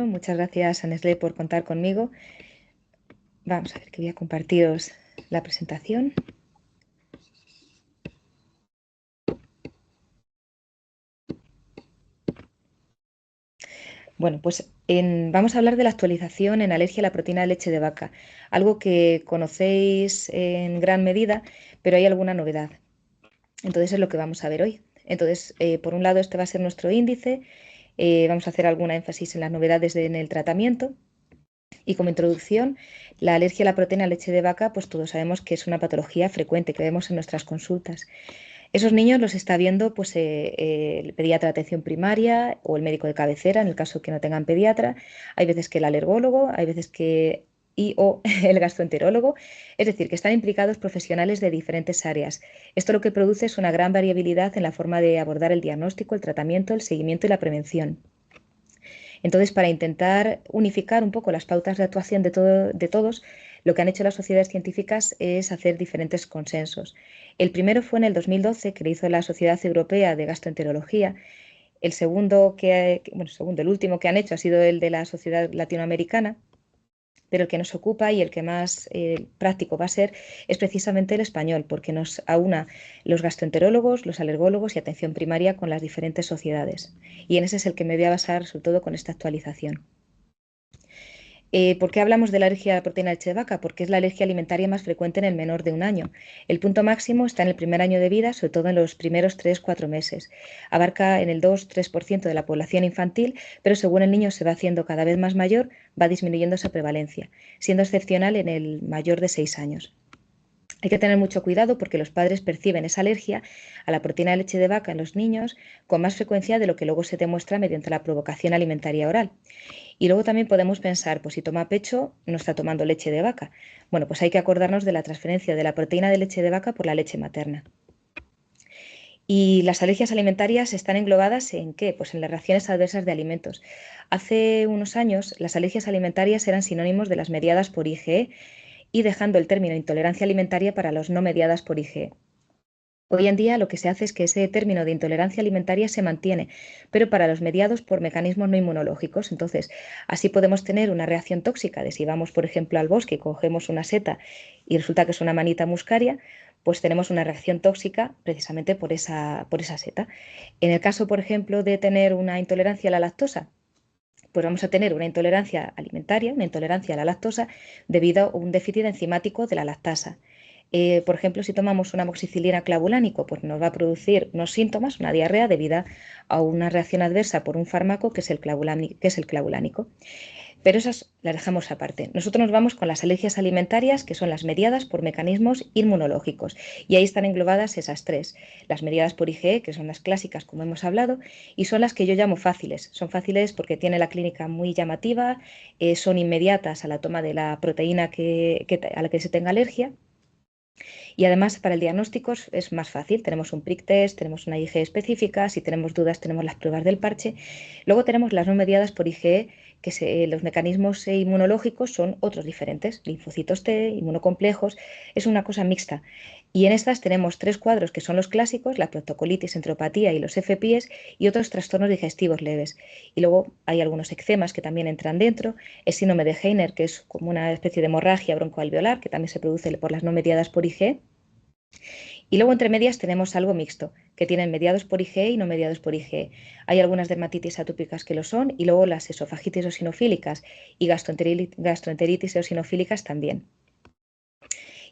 Muchas gracias a Nestlé por contar conmigo. Vamos a ver que voy a compartiros la presentación. Bueno, pues vamos a hablar de la actualización en alergia a la proteína de leche de vaca, algo que conocéis en gran medida, pero hay alguna novedad. Entonces es lo que vamos a ver hoy. Entonces, por un lado, este va a ser nuestro índice. Vamos a hacer alguna énfasis en las novedades en el tratamiento. Y como introducción, la alergia a la proteína de leche de vaca, pues todos sabemos que es una patología frecuente que vemos en nuestras consultas. Esos niños los está viendo pues, el pediatra de atención primaria o el médico de cabecera, en el caso que no tengan pediatra. Hay veces que el alergólogo, hay veces que o el gastroenterólogo, es decir, que están implicados profesionales de diferentes áreas. Esto lo que produce es una gran variabilidad en la forma de abordar el diagnóstico, el tratamiento, el seguimiento y la prevención. Entonces, para intentar unificar un poco las pautas de actuación de todos, lo que han hecho las sociedades científicas es hacer diferentes consensos. El primero fue en el 2012, que lo hizo la Sociedad Europea de Gastroenterología. El segundo, el último que han hecho ha sido el de la Sociedad Latinoamericana, pero el que nos ocupa y el que más práctico va a ser es precisamente el español, porque nos aúna los gastroenterólogos, los alergólogos y atención primaria con las diferentes sociedades. Y en ese es el que me voy a basar sobre todo con esta actualización. ¿Por qué hablamos de la alergia a la proteína de leche de vaca? Porque es la alergia alimentaria más frecuente en el menor de un año. El punto máximo está en el primer año de vida, sobre todo en los primeros 3-4 meses. Abarca en el 2-3% de la población infantil, pero según el niño se va haciendo cada vez más mayor, va disminuyendo esa prevalencia, siendo excepcional en el mayor de 6 años. Hay que tener mucho cuidado porque los padres perciben esa alergia a la proteína de leche de vaca en los niños con más frecuencia de lo que luego se demuestra mediante la provocación alimentaria oral. Y luego también podemos pensar, pues si toma pecho, no está tomando leche de vaca. Bueno, pues hay que acordarnos de la transferencia de la proteína de leche de vaca por la leche materna. Y las alergias alimentarias están englobadas en ¿qué? Pues en las reacciones adversas de alimentos. Hace unos años las alergias alimentarias eran sinónimos de las mediadas por IgE y dejando el término intolerancia alimentaria para los no mediadas por IgE. Hoy en día lo que se hace es que ese término de intolerancia alimentaria se mantiene, pero para los mediados por mecanismos no inmunológicos. Entonces, así podemos tener una reacción tóxica de si vamos, por ejemplo, al bosque y cogemos una seta y resulta que es una manita muscaria, pues tenemos una reacción tóxica precisamente por esa seta. En el caso, por ejemplo, de tener una intolerancia a la lactosa, pues vamos a tener una intolerancia alimentaria, una intolerancia a la lactosa, debido a un déficit enzimático de la lactasa. Por ejemplo, si tomamos un amoxicilina clavulánico, pues nos va a producir unos síntomas, una diarrea, debido a una reacción adversa por un fármaco que es el clavulánico. Pero esas las dejamos aparte. Nosotros nos vamos con las alergias alimentarias, que son las mediadas por mecanismos inmunológicos. Y ahí están englobadas esas tres. Las mediadas por IgE, que son las clásicas, como hemos hablado, y son las que yo llamo fáciles. Son fáciles porque tienen la clínica muy llamativa, son inmediatas a la toma de la proteína a la que se tenga alergia. Y además para el diagnóstico es más fácil. Tenemos un prick test, tenemos una IgE específica, si tenemos dudas tenemos las pruebas del parche. Luego tenemos las no mediadas por IgE, que los mecanismos inmunológicos son otros diferentes, linfocitos T, inmunocomplejos, es una cosa mixta. Y en estas tenemos tres cuadros que son los clásicos, la proctocolitis, enteropatía y los FPIES, y otros trastornos digestivos leves. Y luego hay algunos eczemas que también entran dentro, el síndrome de Heiner, que es como una especie de hemorragia broncoalveolar, que también se produce por las no mediadas por IgE. Y luego entre medias tenemos algo mixto, que tienen mediados por IgE y no mediados por IgE. Hay algunas dermatitis atópicas que lo son y luego las esofagitis eosinofílicas y gastroenteritis eosinofílicas también.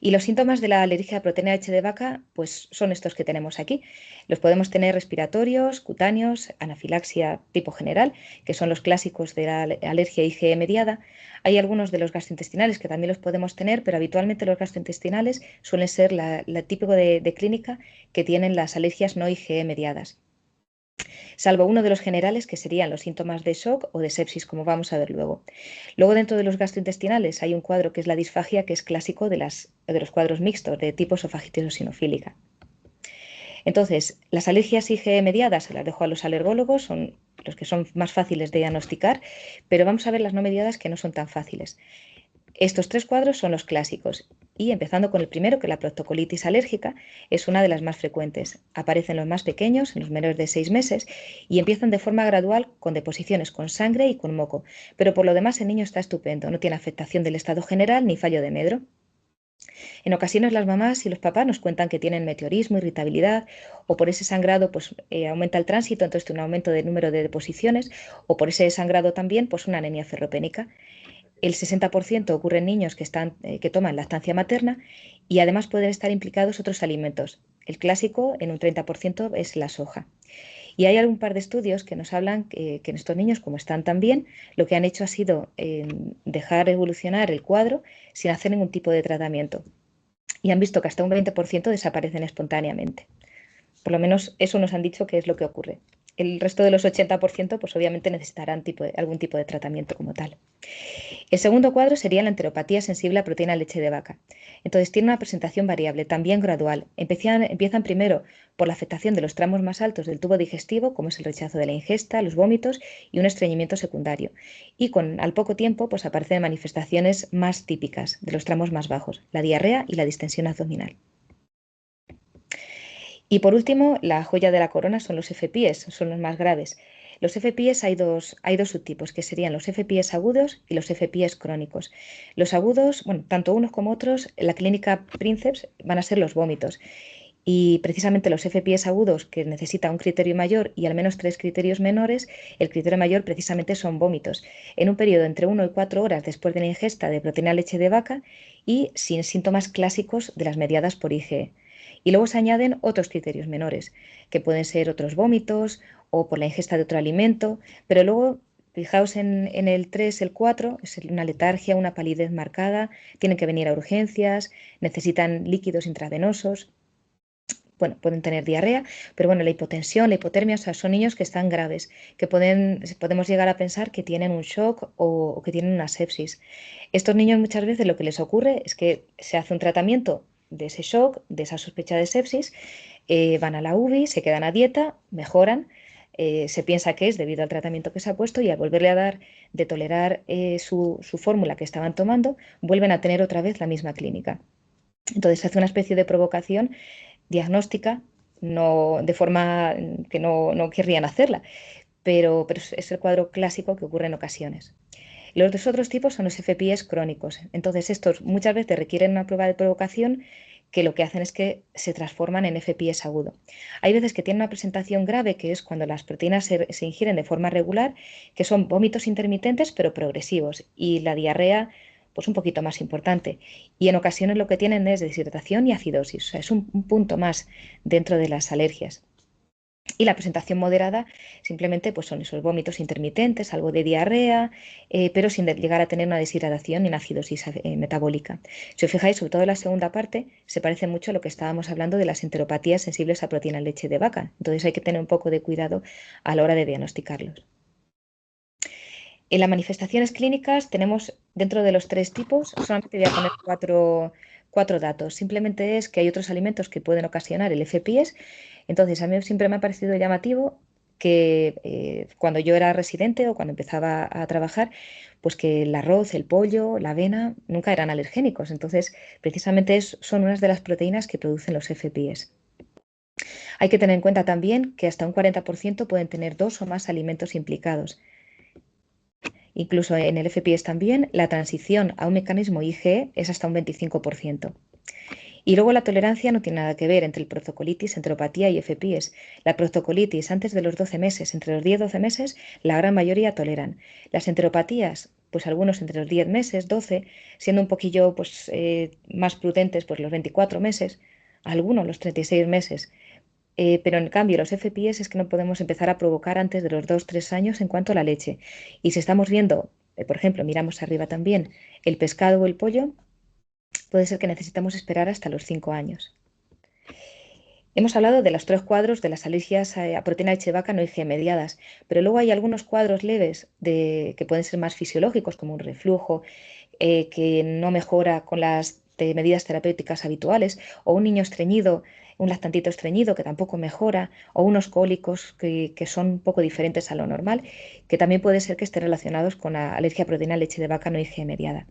Y los síntomas de la alergia a proteína de leche de vaca, pues son estos que tenemos aquí. Los podemos tener respiratorios, cutáneos, anafilaxia tipo general, que son los clásicos de la alergia IgE mediada. Hay algunos de los gastrointestinales que también los podemos tener, pero habitualmente los gastrointestinales suelen ser la típico de clínica que tienen las alergias no IgE mediadas. Salvo uno de los generales, que serían los síntomas de shock o de sepsis, como vamos a ver luego. Luego, dentro de los gastrointestinales hay un cuadro que es la disfagia, que es clásico de los cuadros mixtos de tipo esofagitis eosinofílica. Entonces, las alergias IgE mediadas se las dejo a los alergólogos, son los que son más fáciles de diagnosticar, pero vamos a ver las no mediadas que no son tan fáciles. Estos tres cuadros son los clásicos. y empezando con el primero, que la proctocolitis alérgica, es una de las más frecuentes. Aparecen los más pequeños, en los menores de 6 meses, y empiezan de forma gradual con deposiciones con sangre y con moco, pero por lo demás el niño está estupendo, no tiene afectación del estado general ni fallo de medro. En ocasiones las mamás y los papás nos cuentan que tienen meteorismo, irritabilidad o por ese sangrado pues aumenta el tránsito, entonces tiene un aumento del número de deposiciones o por ese sangrado también pues una anemia ferropénica. El 60% ocurre en niños que toman lactancia materna y además pueden estar implicados otros alimentos. El clásico en un 30% es la soja. Y hay algún par de estudios que nos hablan que en estos niños, como están tan bien, lo que han hecho ha sido dejar evolucionar el cuadro sin hacer ningún tipo de tratamiento. Y han visto que hasta un 20% desaparecen espontáneamente. Por lo menos eso nos han dicho que es lo que ocurre. El resto de los 80%, pues obviamente necesitarán algún tipo de tratamiento como tal. El segundo cuadro sería la enteropatía sensible a proteína leche de vaca. Entonces tiene una presentación variable, también gradual. Empiezan primero por la afectación de los tramos más altos del tubo digestivo, como es el rechazo de la ingesta, los vómitos y un estreñimiento secundario. Y al poco tiempo pues aparecen manifestaciones más típicas de los tramos más bajos, la diarrea y la distensión abdominal. Y por último, la joya de la corona son los FPIES, son los más graves. Los FPIES hay dos subtipos, que serían los FPIES agudos y los FPIES crónicos. Los agudos, bueno, tanto unos como otros, en la clínica Princeps van a ser los vómitos. Y precisamente los FPIES agudos, que necesita un criterio mayor y al menos 3 criterios menores, el criterio mayor precisamente son vómitos, en un periodo entre 1 y 4 horas después de la ingesta de proteína leche de vaca y sin síntomas clásicos de las mediadas por IgE. Y luego se añaden otros criterios menores, que pueden ser otros vómitos o por la ingesta de otro alimento, pero luego fijaos en el 3, el 4, es una letargia, una palidez marcada, tienen que venir a urgencias, necesitan líquidos intravenosos. Bueno, pueden tener diarrea, pero bueno, la hipotensión, la hipotermia, o sea, son niños que están graves, que podemos llegar a pensar que tienen un shock o que tienen una sepsis. Estos niños muchas veces lo que les ocurre es que se hace un tratamiento de ese shock, de esa sospecha de sepsis, van a la UBI, se quedan a dieta, mejoran, se piensa que es debido al tratamiento que se ha puesto y al volverle a dar de tolerar su fórmula que estaban tomando, vuelven a tener otra vez la misma clínica. Entonces se hace una especie de provocación diagnóstica, no, de forma que no querrían hacerla, pero es el cuadro clásico que ocurre en ocasiones. Los dos otros tipos son los FPIs crónicos. Entonces, estos muchas veces requieren una prueba de provocación que lo que hacen es que se transforman en FPIs agudo. Hay veces que tienen una presentación grave, que es cuando las proteínas se ingieren de forma regular, que son vómitos intermitentes pero progresivos y la diarrea pues un poquito más importante. Y en ocasiones lo que tienen es deshidratación y acidosis, o sea, es un punto más dentro de las alergias. Y la presentación moderada simplemente pues son esos vómitos intermitentes, algo de diarrea, pero sin llegar a tener una deshidratación ni una acidosis metabólica. Si os fijáis, sobre todo en la segunda parte, se parece mucho a lo que estábamos hablando de las enteropatías sensibles a proteína leche de vaca. Entonces hay que tener un poco de cuidado a la hora de diagnosticarlos. En las manifestaciones clínicas tenemos dentro de los 3 tipos, solamente voy a poner cuatro datos. Simplemente es que hay otros alimentos que pueden ocasionar el FPIES. Entonces, a mí siempre me ha parecido llamativo que cuando yo era residente o cuando empezaba a trabajar, pues que el arroz, el pollo, la avena nunca eran alergénicos. Entonces, precisamente son unas de las proteínas que producen los FPIES. Hay que tener en cuenta también que hasta un 40% pueden tener 2 o más alimentos implicados. Incluso en el FPIES también, la transición a un mecanismo IgE es hasta un 25%. Y luego la tolerancia no tiene nada que ver entre el proctocolitis, enteropatía y FPIES. La proctocolitis antes de los 12 meses, entre los 10-12 meses, la gran mayoría toleran. Las enteropatías, pues algunos entre los 10 meses, 12, siendo un poquillo pues, más prudentes, pues los 24 meses, algunos los 36 meses. Pero en cambio, los FPIs es que no podemos empezar a provocar antes de los 2-3 años en cuanto a la leche. Y si estamos viendo, por ejemplo, miramos arriba también el pescado o el pollo, puede ser que necesitamos esperar hasta los 5 años. Hemos hablado de los 3 cuadros de las alergias a proteína de leche de vaca no IgE mediadas, pero luego hay algunos cuadros leves que pueden ser más fisiológicos, como un reflujo, que no mejora con las medidas terapéuticas habituales, o un niño estreñido, un lactantito estreñido que tampoco mejora, o unos cólicos que son un poco diferentes a lo normal, que también puede ser que estén relacionados con la alergia a proteína de leche de vaca no IgE mediada.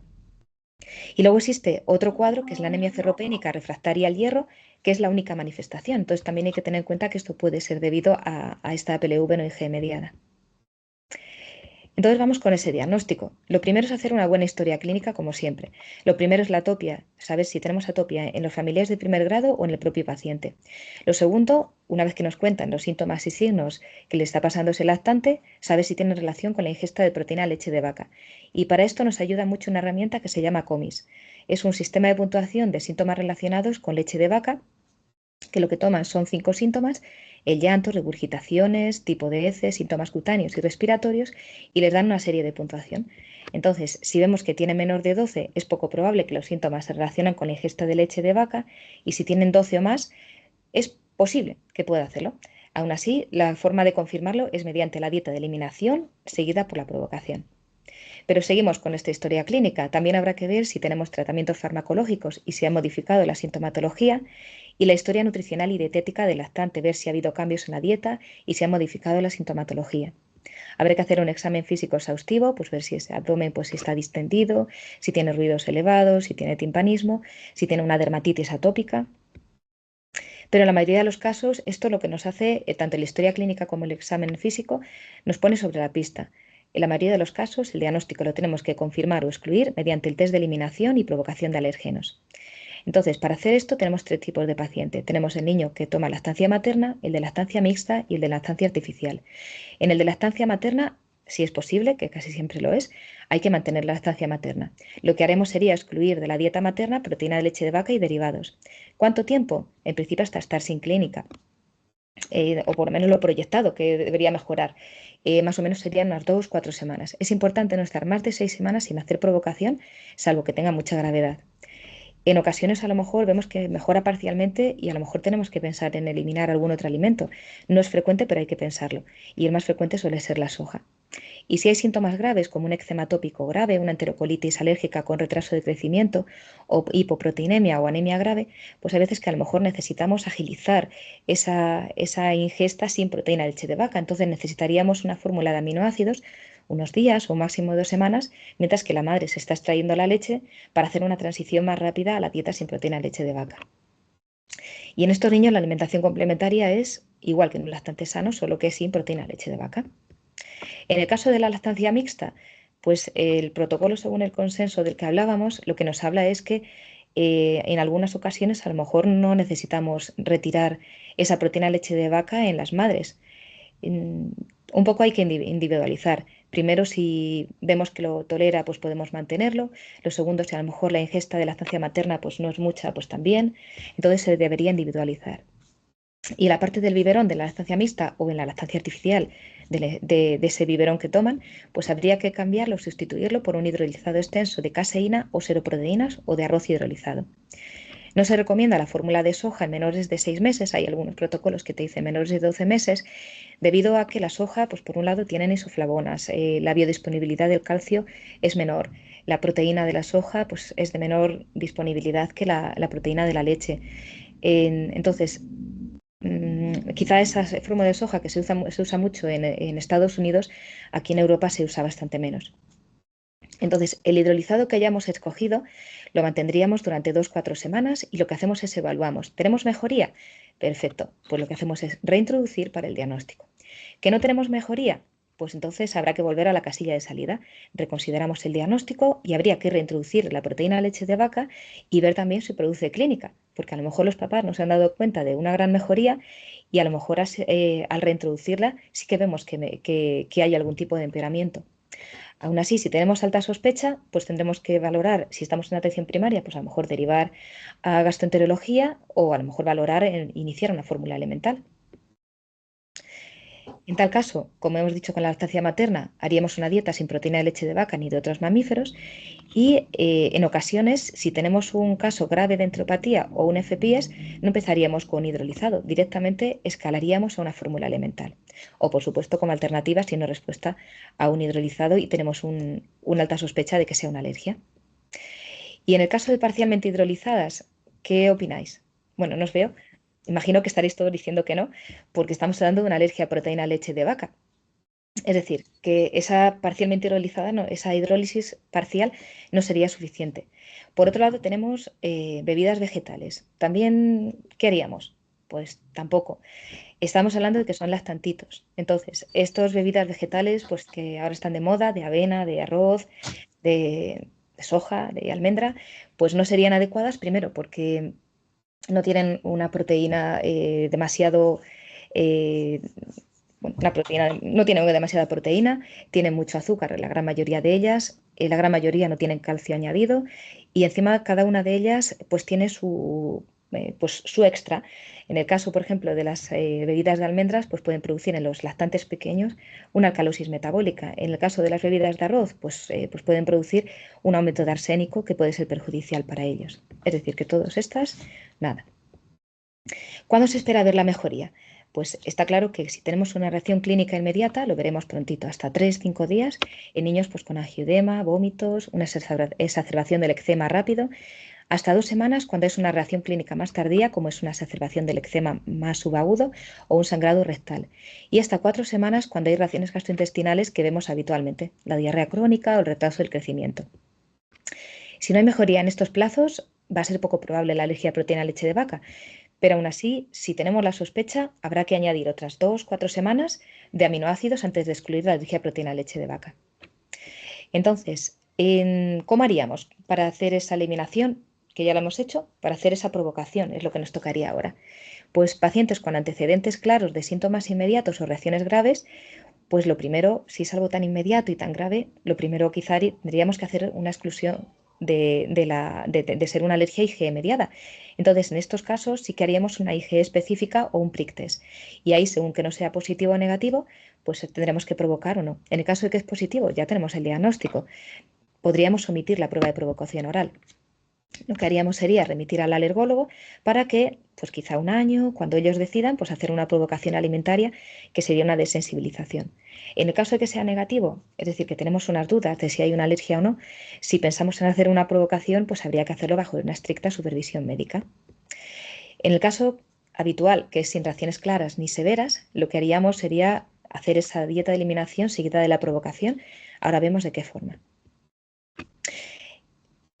Y luego existe otro cuadro que es la anemia ferropénica refractaria al hierro, que es la única manifestación. Entonces también hay que tener en cuenta que esto puede ser debido a esta PLV no Ig mediada. Entonces vamos con ese diagnóstico. Lo primero es hacer una buena historia clínica, como siempre. Lo primero es la atopia, saber si tenemos atopia en los familiares de primer grado o en el propio paciente. Lo segundo, una vez que nos cuentan los síntomas y signos que le está pasando a ese lactante, saber si tiene relación con la ingesta de proteína de leche de vaca. Y para esto nos ayuda mucho una herramienta que se llama COMIS. Es un sistema de puntuación de síntomas relacionados con leche de vaca, que lo que toman son 5 síntomas: el llanto, regurgitaciones, tipo de heces, síntomas cutáneos y respiratorios, y les dan una serie de puntuación. Entonces, si vemos que tiene menor de 12, es poco probable que los síntomas se relacionen con la ingesta de leche de vaca, y si tienen 12 o más, es posible que pueda hacerlo. Aún así, la forma de confirmarlo es mediante la dieta de eliminación seguida por la provocación. Pero seguimos con esta historia clínica. También habrá que ver si tenemos tratamientos farmacológicos y si ha modificado la sintomatología, y la historia nutricional y dietética del lactante, ver si ha habido cambios en la dieta y si ha modificado la sintomatología. Habrá que hacer un examen físico exhaustivo, pues ver si ese abdomen pues, si está distendido, si tiene ruidos elevados, si tiene timpanismo, si tiene una dermatitis atópica. Pero en la mayoría de los casos, esto lo que nos hace, tanto la historia clínica como el examen físico, nos pone sobre la pista. En la mayoría de los casos, el diagnóstico lo tenemos que confirmar o excluir mediante el test de eliminación y provocación de alérgenos. Entonces, para hacer esto tenemos 3 tipos de paciente. Tenemos el niño que toma lactancia materna, el de lactancia mixta y el de lactancia artificial. En el de lactancia materna, si es posible, que casi siempre lo es, hay que mantener la lactancia materna. Lo que haremos sería excluir de la dieta materna proteína de leche de vaca y derivados. ¿Cuánto tiempo? En principio hasta estar sin clínica, o por lo menos lo proyectado, que debería mejorar. Más o menos serían unas 2 o 4 semanas. Es importante no estar más de 6 semanas sin hacer provocación, salvo que tenga mucha gravedad. En ocasiones a lo mejor vemos que mejora parcialmente y a lo mejor tenemos que pensar en eliminar algún otro alimento. No es frecuente, pero hay que pensarlo. Y el más frecuente suele ser la soja. Y si hay síntomas graves como un eczema tópico grave, una enterocolitis alérgica con retraso de crecimiento o hipoproteinemia o anemia grave, pues hay veces que a lo mejor necesitamos agilizar esa ingesta sin proteína de leche de vaca. Entonces necesitaríamos una fórmula de aminoácidos unos días o máximo 2 semanas, mientras que la madre se está extrayendo la leche para hacer una transición más rápida a la dieta sin proteína de leche de vaca. Y en estos niños la alimentación complementaria es igual que en un lactante sano, solo que sin proteína de leche de vaca. En el caso de la lactancia mixta, pues el protocolo, según el consenso del que hablábamos, lo que nos habla es que en algunas ocasiones a lo mejor no necesitamos retirar esa proteína de leche de vaca en las madres. Un poco hay que individualizar. Primero, si vemos que lo tolera, pues podemos mantenerlo. Lo segundo, si a lo mejor la ingesta de lactancia materna pues no es mucha, pues también. Entonces se debería individualizar. Y la parte del biberón de la lactancia mixta o en la lactancia artificial de ese biberón que toman, pues habría que cambiarlo o sustituirlo por un hidrolizado extenso de caseína o seroproteínas o de arroz hidrolizado. No se recomienda la fórmula de soja en menores de 6 meses, hay algunos protocolos que te dicen menores de 12 meses, debido a que la soja, pues por un lado, tienen isoflavonas, la biodisponibilidad del calcio es menor, la proteína de la soja pues, es de menor disponibilidad que la proteína de la leche. Entonces, quizá esa fórmula de soja que se usa mucho en Estados Unidos, aquí en Europa se usa bastante menos. Entonces, el hidrolizado que hayamos escogido lo mantendríamos durante 2 o 4 semanas y lo que hacemos es evaluamos. ¿Tenemos mejoría? Perfecto. Pues lo que hacemos es reintroducir para el diagnóstico. ¿Que no tenemos mejoría? Pues entonces habrá que volver a la casilla de salida. Reconsideramos el diagnóstico y habría que reintroducir la proteína de leche de vaca y ver también si produce clínica, porque a lo mejor los papás no se han dado cuenta de una gran mejoría y a lo mejor al reintroducirla sí que vemos que hay algún tipo de empeoramiento. Aún así, si tenemos alta sospecha, pues tendremos que valorar, si estamos en atención primaria, pues a lo mejor derivar a gastroenterología o a lo mejor valorar iniciar una fórmula elemental. En tal caso, como hemos dicho con la lactancia materna, haríamos una dieta sin proteína de leche de vaca ni de otros mamíferos y en ocasiones, si tenemos un caso grave de enteropatía o un FPIES, no empezaríamos con hidrolizado, directamente escalaríamos a una fórmula elemental. O, por supuesto, como alternativa, si no respuesta a un hidrolizado y tenemos una alta sospecha de que sea una alergia. Y en el caso de parcialmente hidrolizadas, ¿qué opináis? Bueno, no os veo. Imagino que estaréis todos diciendo que no, porque estamos hablando de una alergia a proteína leche de vaca. Es decir, que esa parcialmente hidrolizada, esa hidrólisis parcial no sería suficiente. Por otro lado, tenemos bebidas vegetales. También, ¿qué haríamos? Pues tampoco. Estamos hablando de que son lactantitos. Entonces, estas bebidas vegetales, pues que ahora están de moda, de avena, de arroz, de soja, de almendra, pues no serían adecuadas, primero, porque no tienen una proteína demasiado eh, bueno, la proteína, no tienen demasiada proteína, tienen mucho azúcar, la gran mayoría de ellas, la gran mayoría no tienen calcio añadido y encima cada una de ellas pues tiene pues, su extra. En el caso, por ejemplo, de las bebidas de almendras, pues pueden producir en los lactantes pequeños una alcalosis metabólica. En el caso de las bebidas de arroz, pues pueden producir un aumento de arsénico que puede ser perjudicial para ellos. Es decir, que todas estas, nada. ¿Cuándo se espera ver la mejoría? Pues está claro que si tenemos una reacción clínica inmediata, lo veremos prontito, hasta 3-5 días, en niños pues, con angiodema, vómitos, una exacerbación del eczema rápido, hasta 2 semanas cuando es una reacción clínica más tardía, como es una exacerbación del eczema más subagudo o un sangrado rectal, y hasta 4 semanas cuando hay reacciones gastrointestinales que vemos habitualmente, la diarrea crónica o el retraso del crecimiento. Si no hay mejoría en estos plazos, va a ser poco probable la alergia a proteína leche de vaca, pero aún así, si tenemos la sospecha, habrá que añadir otras 2-4 semanas de aminoácidos antes de excluir la alergia a proteína leche de vaca. Entonces, ¿cómo haríamos para hacer esa eliminación? Que ya lo hemos hecho, para hacer esa provocación, es lo que nos tocaría ahora. Pues pacientes con antecedentes claros de síntomas inmediatos o reacciones graves, pues lo primero, si es algo tan inmediato y tan grave, lo primero quizá tendríamos que hacer una exclusión de ser una alergia IgE mediada. Entonces, en estos casos sí que haríamos una IgE específica o un prick test. Y ahí, según que no sea positivo o negativo, pues tendremos que provocar o no. En el caso de que es positivo, ya tenemos el diagnóstico. Podríamos omitir la prueba de provocación oral. Lo que haríamos sería remitir al alergólogo para que, pues quizá un año, cuando ellos decidan, pues hacer una provocación alimentaria que sería una desensibilización. En el caso de que sea negativo, es decir, que tenemos unas dudas de si hay una alergia o no, si pensamos en hacer una provocación, pues habría que hacerlo bajo una estricta supervisión médica. En el caso habitual, que es sin reacciones claras ni severas, lo que haríamos sería hacer esa dieta de eliminación seguida de la provocación. Ahora vemos de qué forma.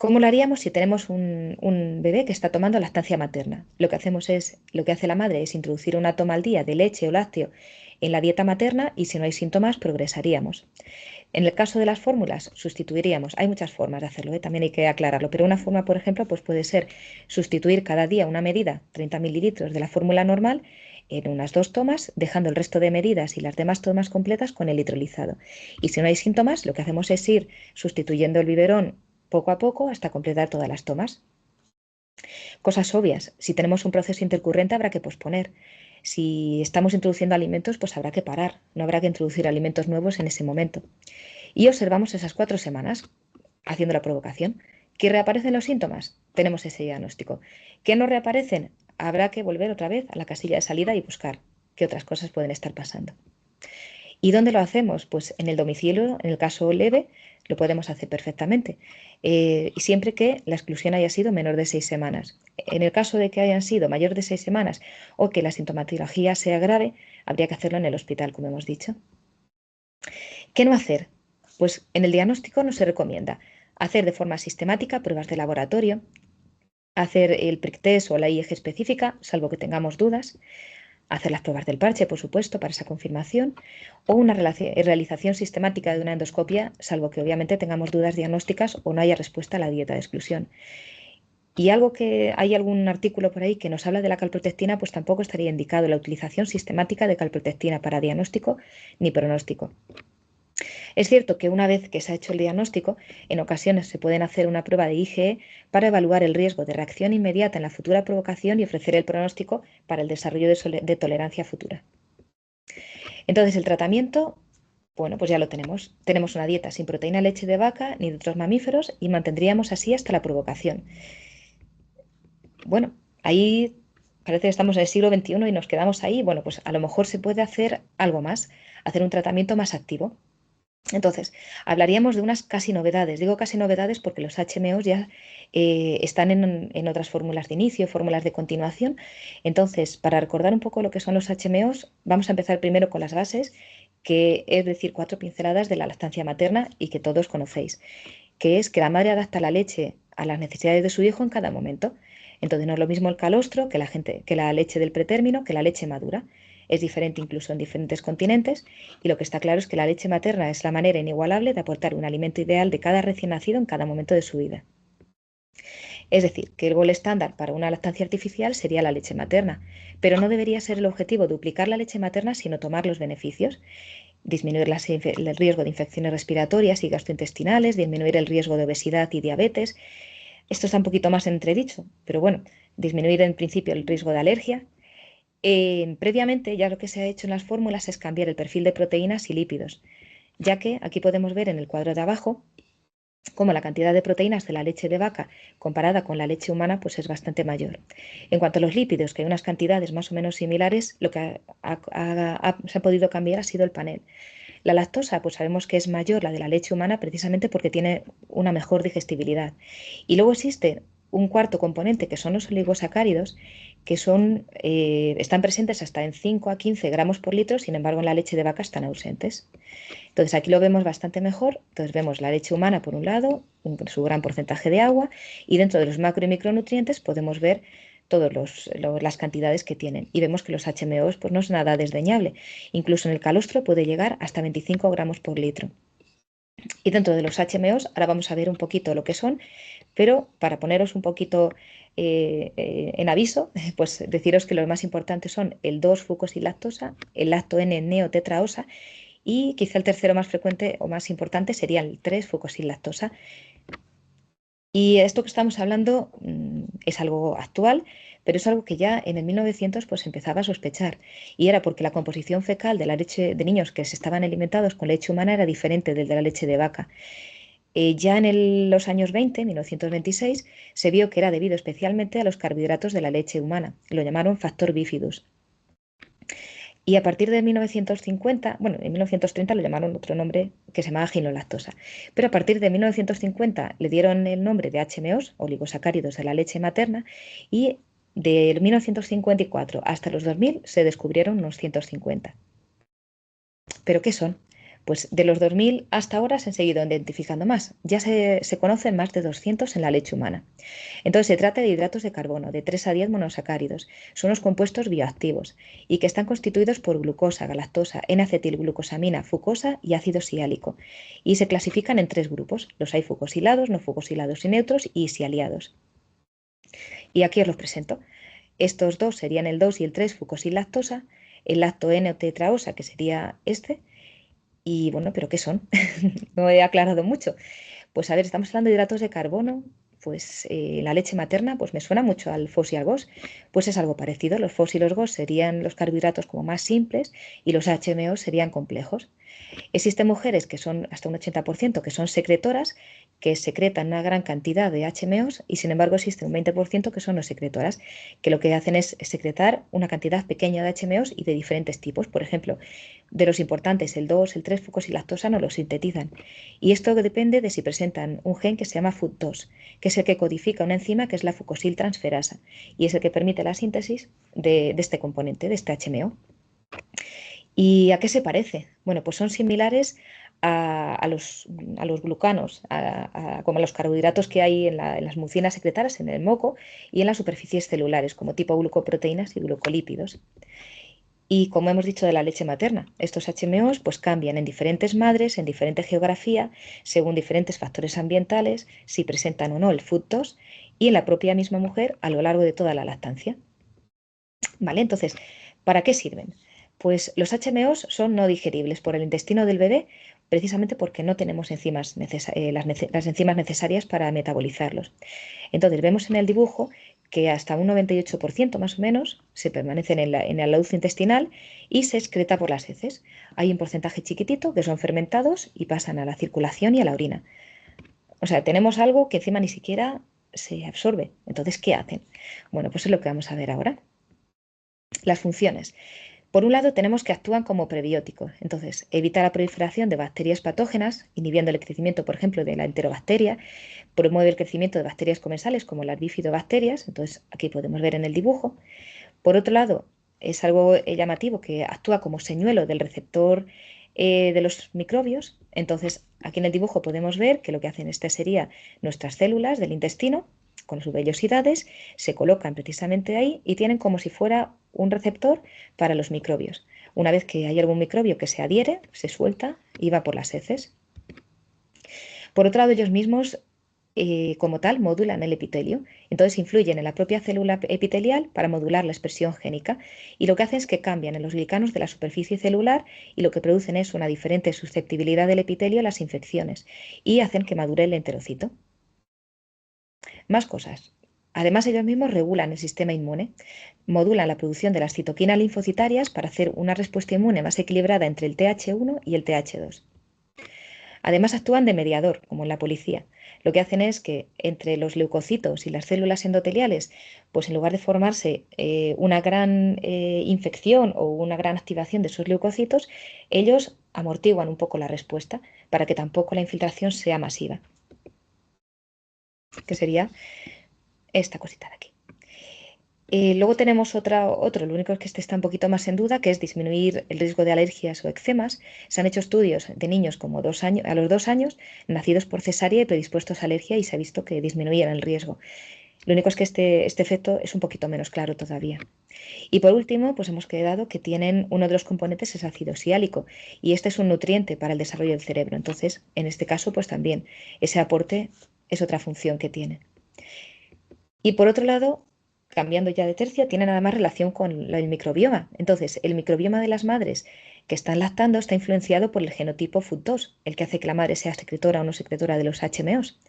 ¿Cómo lo haríamos si tenemos un bebé que está tomando lactancia materna? Lo que hace la madre es introducir una toma al día de leche o lácteo en la dieta materna y si no hay síntomas progresaríamos. En el caso de las fórmulas, sustituiríamos. Hay muchas formas de hacerlo, también hay que aclararlo, pero una forma, por ejemplo, pues puede ser sustituir cada día una medida, 30 mililitros de la fórmula normal, en unas 2 tomas, dejando el resto de medidas y las demás tomas completas con el hidrolizado. Y si no hay síntomas, lo que hacemos es ir sustituyendo el biberón poco a poco hasta completar todas las tomas. Cosas obvias, si tenemos un proceso intercurrente habrá que posponer. Si estamos introduciendo alimentos, pues habrá que parar, no habrá que introducir alimentos nuevos en ese momento. Y observamos esas 4 semanas haciendo la provocación. ¿Que reaparecen los síntomas? Tenemos ese diagnóstico. ¿Que no reaparecen? Habrá que volver otra vez a la casilla de salida y buscar qué otras cosas pueden estar pasando. ¿Y dónde lo hacemos? Pues en el domicilio, en el caso leve, lo podemos hacer perfectamente. Y siempre que la exclusión haya sido menor de 6 semanas. En el caso de que hayan sido mayor de 6 semanas o que la sintomatología sea grave, habría que hacerlo en el hospital, como hemos dicho. ¿Qué no hacer? Pues en el diagnóstico no se recomienda hacer de forma sistemática pruebas de laboratorio, hacer el prick test o la IgG específica, salvo que tengamos dudas, hacer las pruebas del parche, por supuesto, para esa confirmación, o una realización sistemática de una endoscopia, salvo que obviamente tengamos dudas diagnósticas o no haya respuesta a la dieta de exclusión. Y algo que hay algún artículo por ahí que nos habla de la calprotectina, pues tampoco estaría indicado la utilización sistemática de calprotectina para diagnóstico ni pronóstico. Es cierto que una vez que se ha hecho el diagnóstico, en ocasiones se pueden hacer una prueba de IgE para evaluar el riesgo de reacción inmediata en la futura provocación y ofrecer el pronóstico para el desarrollo de tolerancia futura. Entonces, el tratamiento, bueno, pues ya lo tenemos. Tenemos una dieta sin proteína leche de vaca ni de otros mamíferos y mantendríamos así hasta la provocación. Bueno, ahí parece que estamos en el siglo XXI y nos quedamos ahí. Bueno, pues a lo mejor se puede hacer algo más, hacer un tratamiento más activo. Entonces, hablaríamos de unas casi novedades. Digo casi novedades porque los HMOs ya están en otras fórmulas de inicio, fórmulas de continuación. Entonces, para recordar un poco lo que son los HMOs, vamos a empezar primero con las bases, que es decir, 4 pinceladas de la lactancia materna y que todos conocéis, que es que la madre adapta la leche a las necesidades de su hijo en cada momento. Entonces no es lo mismo el calostro que la leche del pretérmino, que la leche madura. Es diferente incluso en diferentes continentes y lo que está claro es que la leche materna es la manera inigualable de aportar un alimento ideal de cada recién nacido en cada momento de su vida. Es decir, que el gol estándar para una lactancia artificial sería la leche materna, pero no debería ser el objetivo duplicar la leche materna, sino tomar los beneficios, disminuir el riesgo de infecciones respiratorias y gastrointestinales, disminuir el riesgo de obesidad y diabetes. Esto está un poquito más entredicho, pero bueno, disminuir en principio el riesgo de alergia. Previamente ya lo que se ha hecho en las fórmulas es cambiar el perfil de proteínas y lípidos, ya que aquí podemos ver en el cuadro de abajo como la cantidad de proteínas de la leche de vaca comparada con la leche humana pues es bastante mayor. En cuanto a los lípidos, que hay unas cantidades más o menos similares, lo que se ha podido cambiar ha sido el panel. La lactosa, pues sabemos que es mayor la de la leche humana precisamente porque tiene una mejor digestibilidad. Y luego existe un cuarto componente que son los oligosacáridos, que están presentes hasta en 5 a 15 gramos por litro, sin embargo en la leche de vaca están ausentes. Entonces aquí lo vemos bastante mejor. Entonces vemos la leche humana por un lado, su gran porcentaje de agua, y dentro de los macro y micronutrientes podemos ver todas las cantidades que tienen. Y vemos que los HMOs pues no es nada desdeñable. Incluso en el calostro puede llegar hasta 25 gramos por litro. Y dentro de los HMOs, ahora vamos a ver un poquito lo que son, pero para poneros un poquito en aviso, pues deciros que los más importantes son el 2-fucosilactosa, el lacto N-neotetraosa y quizá el tercero más frecuente o más importante sería el 3-fucosilactosa. Y esto que estamos hablando es algo actual, pero es algo que ya en el 1900 pues empezaba a sospechar y era porque la composición fecal de la leche de niños que se estaban alimentados con leche humana era diferente del de la leche de vaca. Ya en los años 20, 1926, se vio que era debido especialmente a los carbohidratos de la leche humana. Lo llamaron factor bifidus. Y a partir de 1950, bueno, en 1930 lo llamaron otro nombre que se llamaba ginolactosa, pero a partir de 1950 le dieron el nombre de HMOs, oligosacáridos de la leche materna, y de 1954 hasta los 2000 se descubrieron unos 150. ¿Pero qué son? Pues de los 2000 hasta ahora se han seguido identificando más. Ya se conocen más de 200 en la leche humana. Entonces se trata de hidratos de carbono, de 3 a 10 monosacáridos. Son los compuestos bioactivos y que están constituidos por glucosa, galactosa, N-acetilglucosamina, fucosa y ácido siálico. Y se clasifican en 3 grupos. Los hay fucosilados, no fucosilados y neutros y sialiados. Y aquí os los presento. Estos dos serían el 2 y el 3 fucosilactosa, el lacto N-tetraosa, que sería este. Y bueno, ¿pero qué son? No he aclarado mucho. Pues a ver, estamos hablando de hidratos de carbono, pues la leche materna, pues me suena mucho al FOS y al GOS, pues es algo parecido. Los FOS y los GOS serían los carbohidratos como más simples y los HMO serían complejos. Existen mujeres que son hasta un 80% que son secretoras, que secretan una gran cantidad de HMOs y sin embargo existe un 20% que son no secretoras, que lo que hacen es secretar una cantidad pequeña de HMOs y de diferentes tipos. Por ejemplo, de los importantes, el 2, el 3-fucosilactosa no lo sintetizan. Y esto depende de si presentan un gen que se llama FUT2, que es el que codifica una enzima que es la fucosiltransferasa y es el que permite la síntesis de este componente, de este HMO. ¿Y a qué se parece? Bueno, pues son similares a los glucanos, como a los carbohidratos que hay en las mucinas secretarias, en el moco y en las superficies celulares, como tipo glucoproteínas y glucolípidos. Y como hemos dicho de la leche materna, estos HMOs pues cambian en diferentes madres, en diferente geografía, según diferentes factores ambientales, si presentan o no el FUT2 y en la propia misma mujer a lo largo de toda la lactancia. ¿Vale? Entonces, ¿para qué sirven? Pues los HMOs son no digeribles por el intestino del bebé precisamente porque no tenemos las enzimas necesarias para metabolizarlos. Entonces, vemos en el dibujo que hasta un 98% más o menos se permanecen en la luz intestinal y se excreta por las heces. Hay un porcentaje chiquitito que son fermentados y pasan a la circulación y a la orina. O sea, tenemos algo que encima ni siquiera se absorbe. Entonces, ¿qué hacen? Bueno, pues es lo que vamos a ver ahora. Las funciones. Por un lado, tenemos que actúan como prebióticos, entonces evita la proliferación de bacterias patógenas, inhibiendo el crecimiento, por ejemplo, de la enterobacteria, promueve el crecimiento de bacterias comensales como las bifidobacterias, entonces aquí podemos ver en el dibujo. Por otro lado, es algo llamativo que actúa como señuelo del receptor de los microbios. Entonces, aquí en el dibujo podemos ver que lo que hacen sería nuestras células del intestino, con sus vellosidades, se colocan precisamente ahí y tienen como si fuera un receptor para los microbios. Una vez que hay algún microbio que se adhiere, se suelta y va por las heces. Por otro lado, ellos mismos, como tal, modulan el epitelio. Entonces influyen en la propia célula epitelial para modular la expresión génica. Y lo que hacen es que cambian en los glicanos de la superficie celular y lo que producen es una diferente susceptibilidad del epitelio a las infecciones y hacen que madure el enterocito. Más cosas. Además, ellos mismos regulan el sistema inmune, modulan la producción de las citoquinas linfocitarias para hacer una respuesta inmune más equilibrada entre el TH1 y el TH2. Además, actúan de mediador, como en la policía. Lo que hacen es que entre los leucocitos y las células endoteliales, pues en lugar de formarse una gran infección o una gran activación de esos leucocitos, ellos amortiguan un poco la respuesta para que tampoco la infiltración sea masiva, que sería esta cosita de aquí. Luego tenemos otro, lo único es que este está un poquito más en duda, que es disminuir el riesgo de alergias o eczemas. Se han hecho estudios de niños como a los 2 años, nacidos por cesárea y predispuestos a alergia, y se ha visto que disminuían el riesgo. Lo único es que este efecto es un poquito menos claro todavía. Y por último, pues hemos quedado que tienen uno de los componentes es ácido siálico, y este es un nutriente para el desarrollo del cerebro. Entonces, en este caso, pues también ese aporte es otra función que tiene. Y por otro lado, cambiando ya de tercio, tiene nada más relación con el microbioma. Entonces, el microbioma de las madres que están lactando está influenciado por el genotipo FUT2, el que hace que la madre sea secretora o no secretora de los HMOs.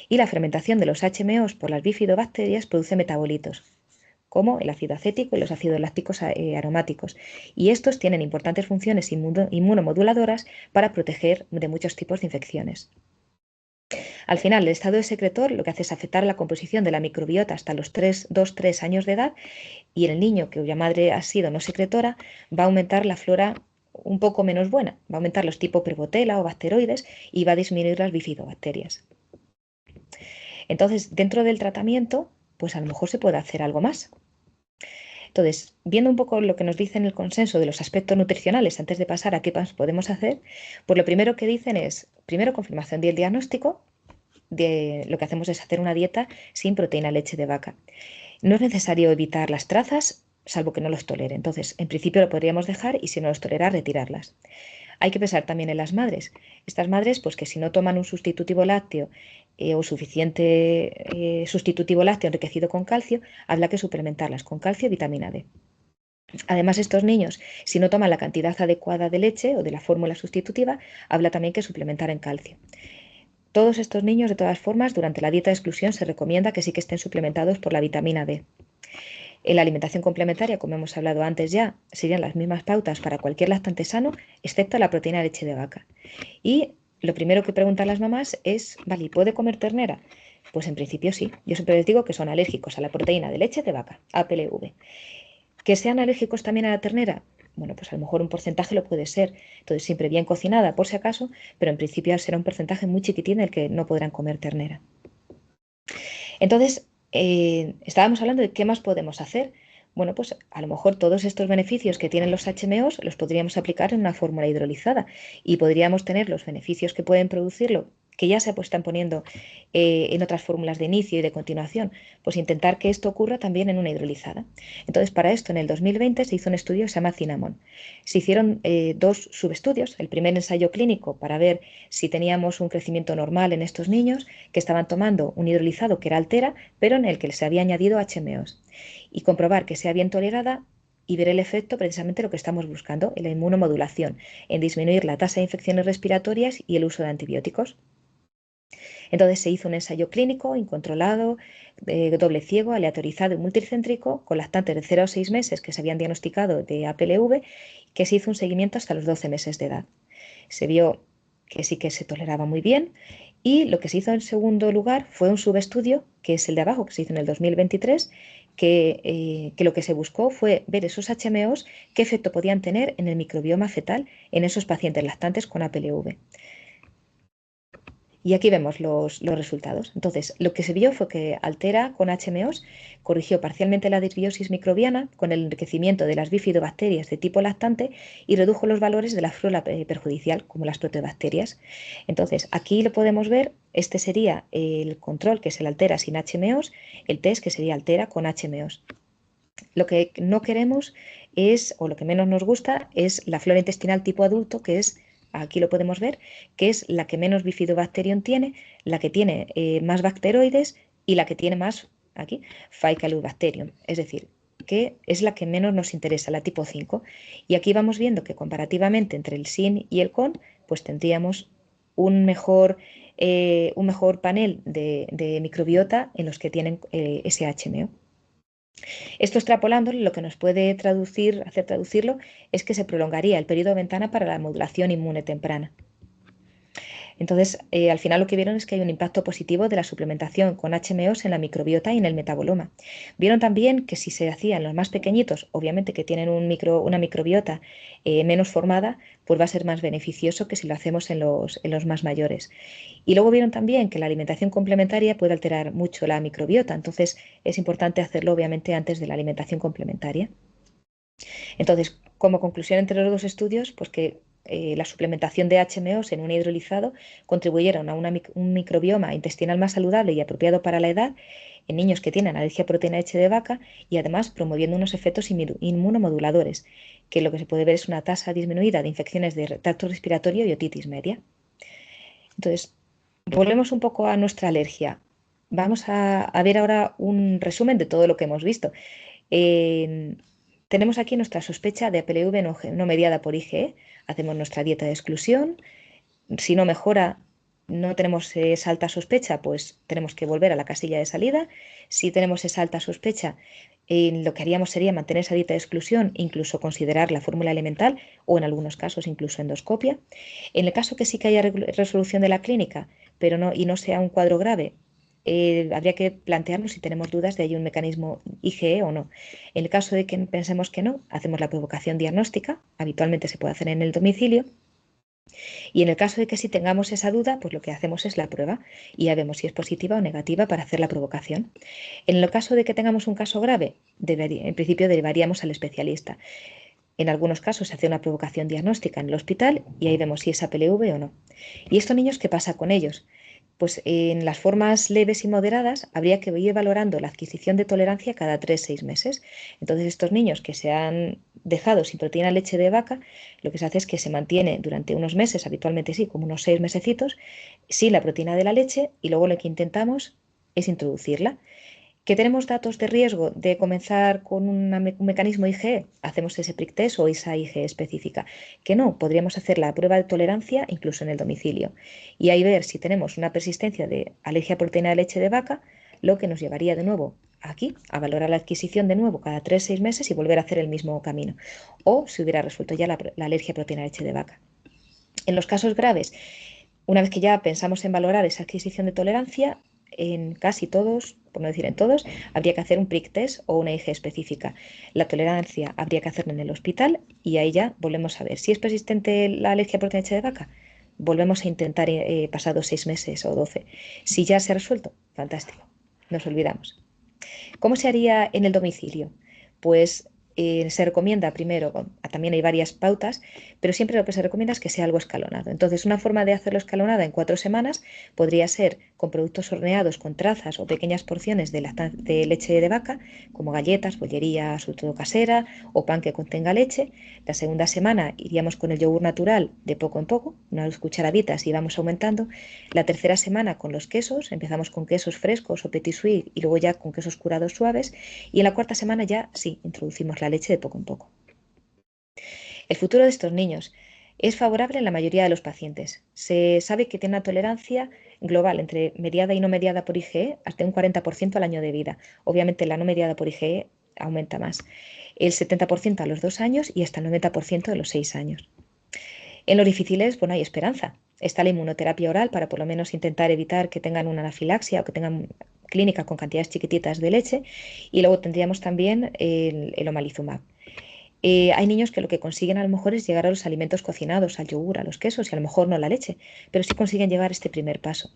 Y la fermentación de los HMOs por las bifidobacterias produce metabolitos, como el ácido acético y los ácidos lácticos aromáticos. Y estos tienen importantes funciones inmunomoduladoras para proteger de muchos tipos de infecciones. Al final, el estado de secretor lo que hace es afectar la composición de la microbiota hasta los 2-3 años de edad, y en el niño cuya madre ha sido no secretora va a aumentar la flora un poco menos buena, va a aumentar los tipos Prevotella o bacteroides y va a disminuir las bifidobacterias. Entonces, dentro del tratamiento, pues a lo mejor se puede hacer algo más. Entonces, viendo un poco lo que nos dicen el consenso de los aspectos nutricionales antes de pasar a qué más podemos hacer, pues lo primero que dicen es, primero, confirmación del diagnóstico. Lo que hacemos es hacer una dieta sin proteína leche de vaca. No es necesario evitar las trazas, salvo que no los tolere. Entonces, en principio lo podríamos dejar y si no los tolera, retirarlas. Hay que pensar también en las madres. Estas madres, pues que si no toman un sustitutivo lácteo o suficiente sustitutivo lácteo enriquecido con calcio, habrá que suplementarlas con calcio y vitamina D. Además, estos niños, si no toman la cantidad adecuada de leche o de la fórmula sustitutiva, habla también que suplementar en calcio. Todos estos niños, de todas formas, durante la dieta de exclusión se recomienda que sí que estén suplementados por la vitamina D. En la alimentación complementaria, como hemos hablado antes ya, serían las mismas pautas para cualquier lactante sano, excepto la proteína de leche de vaca. Y lo primero que preguntan las mamás es, vale, ¿y puede comer ternera? Pues en principio sí. Yo siempre les digo que son alérgicos a la proteína de leche de vaca, APLV. ¿Que sean alérgicos también a la ternera? Bueno, pues a lo mejor un porcentaje lo puede ser. Entonces, siempre bien cocinada por si acaso, pero en principio será un porcentaje muy chiquitín el que no podrán comer ternera. Entonces, estábamos hablando de qué más podemos hacer. Bueno, pues a lo mejor todos estos beneficios que tienen los HMOs los podríamos aplicar en una fórmula hidrolizada y podríamos tener los beneficios que pueden producirlo, que ya se están poniendo en otras fórmulas de inicio y de continuación, pues intentar que esto ocurra también en una hidrolizada. Entonces, para esto, en el 2020 se hizo un estudio que se llama Cinnamon. Se hicieron 2 subestudios. El primer ensayo clínico para ver si teníamos un crecimiento normal en estos niños que estaban tomando un hidrolizado que era Altera, pero en el que se había añadido HMOs, y comprobar que sea bien tolerada y ver el efecto, precisamente lo que estamos buscando, en la inmunomodulación, en disminuir la tasa de infecciones respiratorias y el uso de antibióticos. Entonces se hizo un ensayo clínico, incontrolado, doble ciego, aleatorizado y multicéntrico, con lactantes de 0 a 6 meses que se habían diagnosticado de APLV, que se hizo un seguimiento hasta los 12 meses de edad. Se vio que sí que se toleraba muy bien, y lo que se hizo en segundo lugar fue un subestudio, que es el de abajo, que se hizo en el 2023, que lo que se buscó fue ver esos HMOs, qué efecto podían tener en el microbioma fetal en esos pacientes lactantes con APLV. Y aquí vemos los resultados. Entonces, lo que se vio fue que Altera con HMOs corrigió parcialmente la disbiosis microbiana con el enriquecimiento de las bifidobacterias de tipo lactante y redujo los valores de la flora perjudicial, como las proteobacterias. Entonces, aquí lo podemos ver. Este sería el control, que es el Altera sin HMOs, el test, que sería Altera con HMOs. Lo que no queremos es, o lo que menos nos gusta, es la flora intestinal tipo adulto, que es, aquí lo podemos ver, que es la que menos bifidobacterium tiene, la que tiene más bacteroides y la que tiene más, aquí, Faecalibacterium. Es decir, que es la que menos nos interesa, la tipo 5. Y aquí vamos viendo que comparativamente entre el SIN y el CON, pues tendríamos un mejor panel de microbiota en los que tienen ese HMO. Esto extrapolándolo, lo que nos puede hacer traducirlo es que se prolongaría el periodo de ventana para la modulación inmune temprana. Entonces, al final lo que vieron es que hay un impacto positivo de la suplementación con HMOs en la microbiota y en el metaboloma. Vieron también que si se hacían los más pequeñitos, obviamente que tienen una microbiota menos formada, pues va a ser más beneficioso que si lo hacemos en los más mayores. Y luego vieron también que la alimentación complementaria puede alterar mucho la microbiota, entonces es importante hacerlo obviamente antes de la alimentación complementaria. Entonces, como conclusión entre los dos estudios, pues que la suplementación de HMOs en un hidrolizado contribuyeron a un microbioma intestinal más saludable y apropiado para la edad en niños que tienen alergia a proteína de leche de vaca y además promoviendo unos efectos inmunomoduladores, que lo que se puede ver es una tasa disminuida de infecciones de tracto respiratorio y otitis media. Entonces, volvemos un poco a nuestra alergia. Vamos a ver ahora un resumen de todo lo que hemos visto. Eh, Tenemos aquí nuestra sospecha de APLV no mediada por IgE. Hacemos nuestra dieta de exclusión. Si no mejora, no tenemos esa alta sospecha, pues tenemos que volver a la casilla de salida. Si tenemos esa alta sospecha, lo que haríamos sería mantener esa dieta de exclusión, incluso considerar la fórmula elemental o en algunos casos incluso endoscopia. En el caso que sí que haya resolución de la clínica, pero no sea un cuadro grave, habría que plantearnos si tenemos dudas de hay un mecanismo IgE o no. En el caso de que pensemos que no, hacemos la provocación diagnóstica, habitualmente se puede hacer en el domicilio. Y en el caso de que sí tengamos esa duda, pues lo que hacemos es la prueba y ya vemos si es positiva o negativa para hacer la provocación. En el caso de que tengamos un caso grave, en principio derivaríamos al especialista. En algunos casos se hace una provocación diagnóstica en el hospital y ahí vemos si es APLV o no. ¿Y estos niños qué pasa con ellos? Pues en las formas leves y moderadas habría que ir valorando la adquisición de tolerancia cada 3-6 meses. Entonces estos niños que se han dejado sin proteína de leche de vaca, lo que se hace es que se mantiene durante unos meses, habitualmente sí, como unos 6 mesecitos, sin la proteína de la leche y luego lo que intentamos es introducirla. ¿Que tenemos datos de riesgo de comenzar con un mecanismo IgE? Hacemos ese prick test o esa IgE específica. Que no, podríamos hacer la prueba de tolerancia incluso en el domicilio. Y ahí ver si tenemos una persistencia de alergia a proteína de leche de vaca, lo que nos llevaría de nuevo aquí a valorar la adquisición de nuevo cada 3-6 meses y volver a hacer el mismo camino. O si hubiera resuelto ya la alergia a proteína de leche de vaca. En los casos graves, una vez que ya pensamos en valorar esa adquisición de tolerancia, en casi todos, por no decir en todos, habría que hacer un prick test o una IgE específica. La tolerancia habría que hacerla en el hospital y ahí ya volvemos a ver si es persistente la alergia a proteína de leche de vaca. Volvemos a intentar pasados 6 meses o 12. Si ya se ha resuelto, fantástico, nos olvidamos. ¿Cómo se haría en el domicilio? Pues se recomienda primero, también hay varias pautas, pero siempre lo que se recomienda es que sea algo escalonado. Entonces, una forma de hacerlo escalonada en 4 semanas podría ser con productos horneados con trazas o pequeñas porciones de leche de vaca, como galletas, bollería, sobre todo casera, o pan que contenga leche. La segunda semana iríamos con el yogur natural de poco en poco, unas cucharaditas y vamos aumentando. La tercera semana con los quesos, empezamos con quesos frescos o petit suisse y luego ya con quesos curados suaves. Y en la cuarta semana ya sí, introducimos la leche de poco en poco. El futuro de estos niños es favorable en la mayoría de los pacientes. Se sabe que tiene una tolerancia global entre mediada y no mediada por IgE hasta un 40% al año de vida. Obviamente la no mediada por IgE aumenta más. El 70% a los 2 años y hasta el 90% de los 6 años. En los difíciles, bueno, hay esperanza. Está la inmunoterapia oral para por lo menos intentar evitar que tengan una anafilaxia o que tengan clínica con cantidades chiquititas de leche. Y luego tendríamos también el omalizumab. Hay niños que lo que consiguen a lo mejor es llegar a los alimentos cocinados, al yogur, a los quesos y a lo mejor no a la leche, pero sí consiguen llevar este primer paso.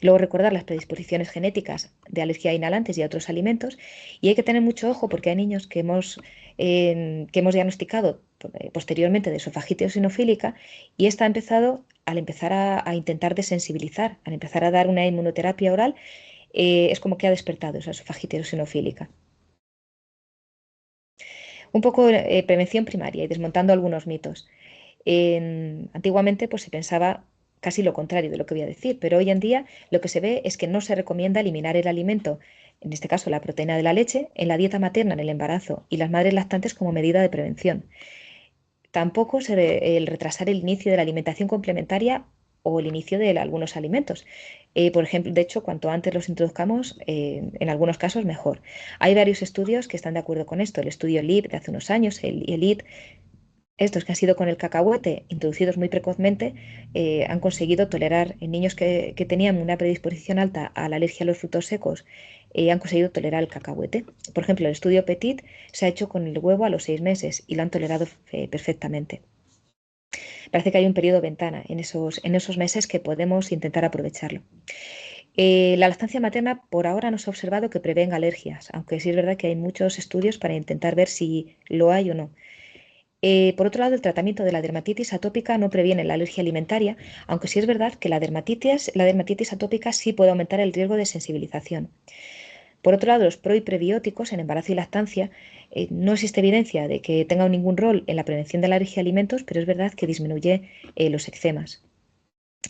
Y luego recordar las predisposiciones genéticas de alergia a inhalantes y a otros alimentos. Y hay que tener mucho ojo porque hay niños que hemos diagnosticado posteriormente de esofagitis eosinofílica y esta ha empezado, al empezar a intentar desensibilizar, al empezar a dar una inmunoterapia oral, es como que ha despertado esa esofagitis eosinofílica. Un poco prevención primaria y desmontando algunos mitos. Antiguamente pues se pensaba casi lo contrario de lo que voy a decir, pero hoy en día lo que se ve es que no se recomienda eliminar el alimento, en este caso la proteína de la leche, en la dieta materna en el embarazo y las madres lactantes como medida de prevención. Tampoco el retrasar el inicio de la alimentación complementaria o el inicio de algunos alimentos. Por ejemplo, de hecho, cuanto antes los introduzcamos, en algunos casos mejor. Hay varios estudios que están de acuerdo con esto. El estudio LIP de hace unos años, el ELIT, estos que han sido con el cacahuete, introducidos muy precozmente, han conseguido tolerar en niños que tenían una predisposición alta a la alergia a los frutos secos, han conseguido tolerar el cacahuete. Por ejemplo, el estudio PETIT se ha hecho con el huevo a los 6 meses y lo han tolerado perfectamente. Parece que hay un periodo ventana en esos meses que podemos intentar aprovecharlo. La lactancia materna por ahora no se ha observado que prevenga alergias, aunque sí es verdad que hay muchos estudios para intentar ver si lo hay o no. Por otro lado, el tratamiento de la dermatitis atópica no previene la alergia alimentaria, aunque sí es verdad que la dermatitis atópica sí puede aumentar el riesgo de sensibilización. Por otro lado, los pro y prebióticos en embarazo y lactancia, no existe evidencia de que tengan ningún rol en la prevención de la alergia a alimentos, pero es verdad que disminuye los eczemas.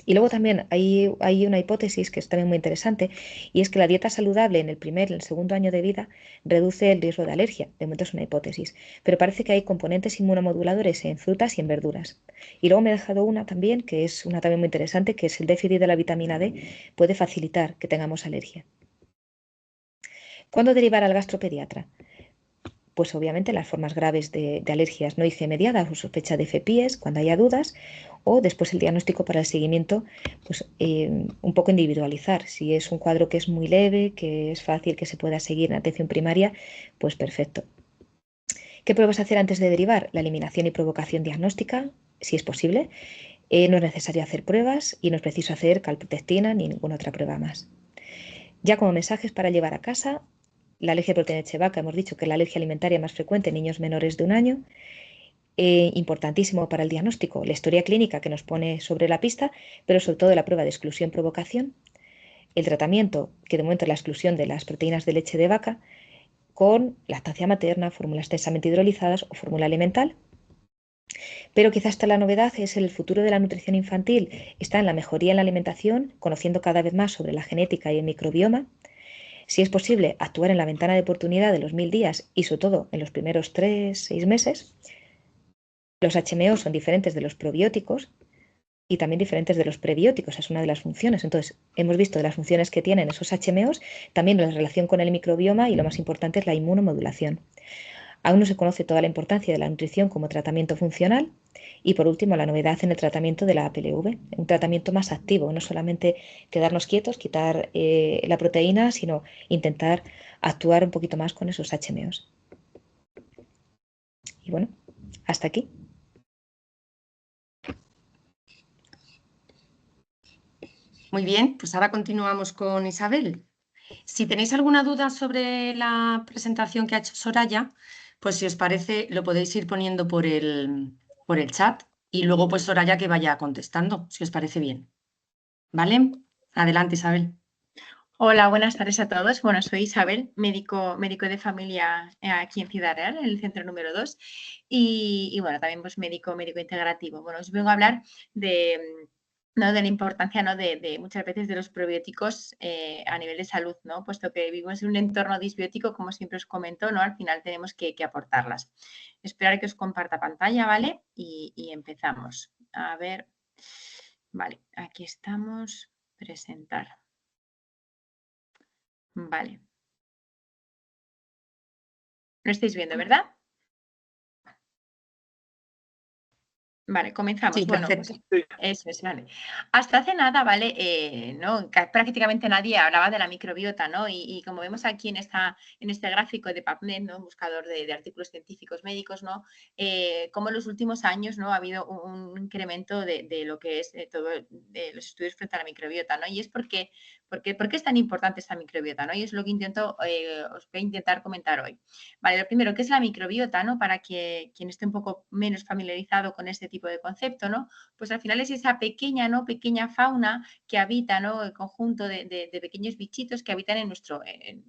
Y luego también hay una hipótesis que es también muy interesante y es que la dieta saludable en el primer y el segundo año de vida reduce el riesgo de alergia. De momento es una hipótesis, pero parece que hay componentes inmunomoduladores en frutas y en verduras. Y luego me he dejado una también, que es una también muy interesante, que es el déficit de la vitamina D puede facilitar que tengamos alergia. ¿Cuándo derivar al gastropediatra? Pues obviamente las formas graves de alergias no IG mediadas o sospecha de FEPIES, cuando haya dudas, o después el diagnóstico para el seguimiento, pues un poco individualizar. Si es un cuadro que es muy leve, que es fácil que se pueda seguir en atención primaria, pues perfecto. ¿Qué pruebas hacer antes de derivar? La eliminación y provocación diagnóstica, si es posible. No es necesario hacer pruebas y no es preciso hacer calprotectina ni ninguna otra prueba más. Ya como mensajes para llevar a casa, la alergia a proteína de vaca, hemos dicho que es la alergia alimentaria más frecuente en niños menores de un año. Importantísimo para el diagnóstico, la historia clínica que nos pone sobre la pista, pero sobre todo la prueba de exclusión-provocación, el tratamiento, que de momento es la exclusión de las proteínas de leche de vaca, con lactancia materna, fórmulas extensamente hidrolizadas o fórmula elemental. Pero quizás esta la novedad es el futuro de la nutrición infantil, está en la mejoría en la alimentación, conociendo cada vez más sobre la genética y el microbioma. Si es posible, actuar en la ventana de oportunidad de los 1000 días y sobre todo en los primeros 3-6 meses. Los HMO son diferentes de los probióticos y también diferentes de los prebióticos, es una de las funciones. Entonces, hemos visto de las funciones que tienen esos HMOs, también la relación con el microbioma y lo más importante es la inmunomodulación. Aún no se conoce toda la importancia de la nutrición como tratamiento funcional y por último la novedad en el tratamiento de la APLV, un tratamiento más activo, no solamente quedarnos quietos, quitar la proteína, sino intentar actuar un poquito más con esos HMOs. Y bueno, hasta aquí. Muy bien, pues ahora continuamos con Isabel. Si tenéis alguna duda sobre la presentación que ha hecho Soraya, pues si os parece lo podéis ir poniendo por el chat y luego pues Soraya que vaya contestando, si os parece bien. ¿Vale? Adelante, Isabel. Hola, buenas tardes a todos. Bueno, soy Isabel, médico de familia aquí en Ciudad Real, en el centro número 2. Y bueno, también pues médico integrativo. Bueno, os vengo a hablar de, ¿no? de la importancia, ¿no? de muchas veces de los probióticos a nivel de salud, ¿no? Puesto que vivimos en un entorno disbiótico, como siempre os comento, ¿no? Al final tenemos que aportarlas. Esperar que os comparta pantalla, ¿vale? Y empezamos. A ver, vale, aquí estamos. Presentar. Vale. Lo estáis viendo, ¿verdad? Vale, comenzamos. Sí, Bueno, pues perfecto. eso es, vale. Hasta hace nada, ¿vale? ¿No? Prácticamente nadie hablaba de la microbiota, ¿no? Y como vemos aquí en este gráfico de PubMed, ¿no? Un buscador de artículos científicos médicos, ¿no? Como en los últimos años, ¿no? Ha habido un incremento de lo que es todo de los estudios frente a la microbiota, ¿no? Y es ¿por qué es tan importante esta microbiota, ¿no? Y es lo que os voy a intentar comentar hoy. Vale, lo primero, ¿qué es la microbiota, ¿no? Para que quien esté un poco menos familiarizado con este tipo de concepto, ¿no? Pues al final es esa pequeña, ¿no? Pequeña fauna que habita, ¿no? El conjunto de pequeños bichitos que habitan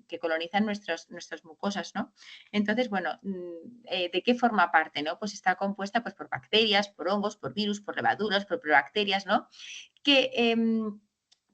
que colonizan nuestras mucosas, ¿no? Entonces, bueno, ¿de qué forma parte, no? Pues está compuesta pues, por bacterias, por hongos, por virus, por levaduras, por probacterias, ¿no? Que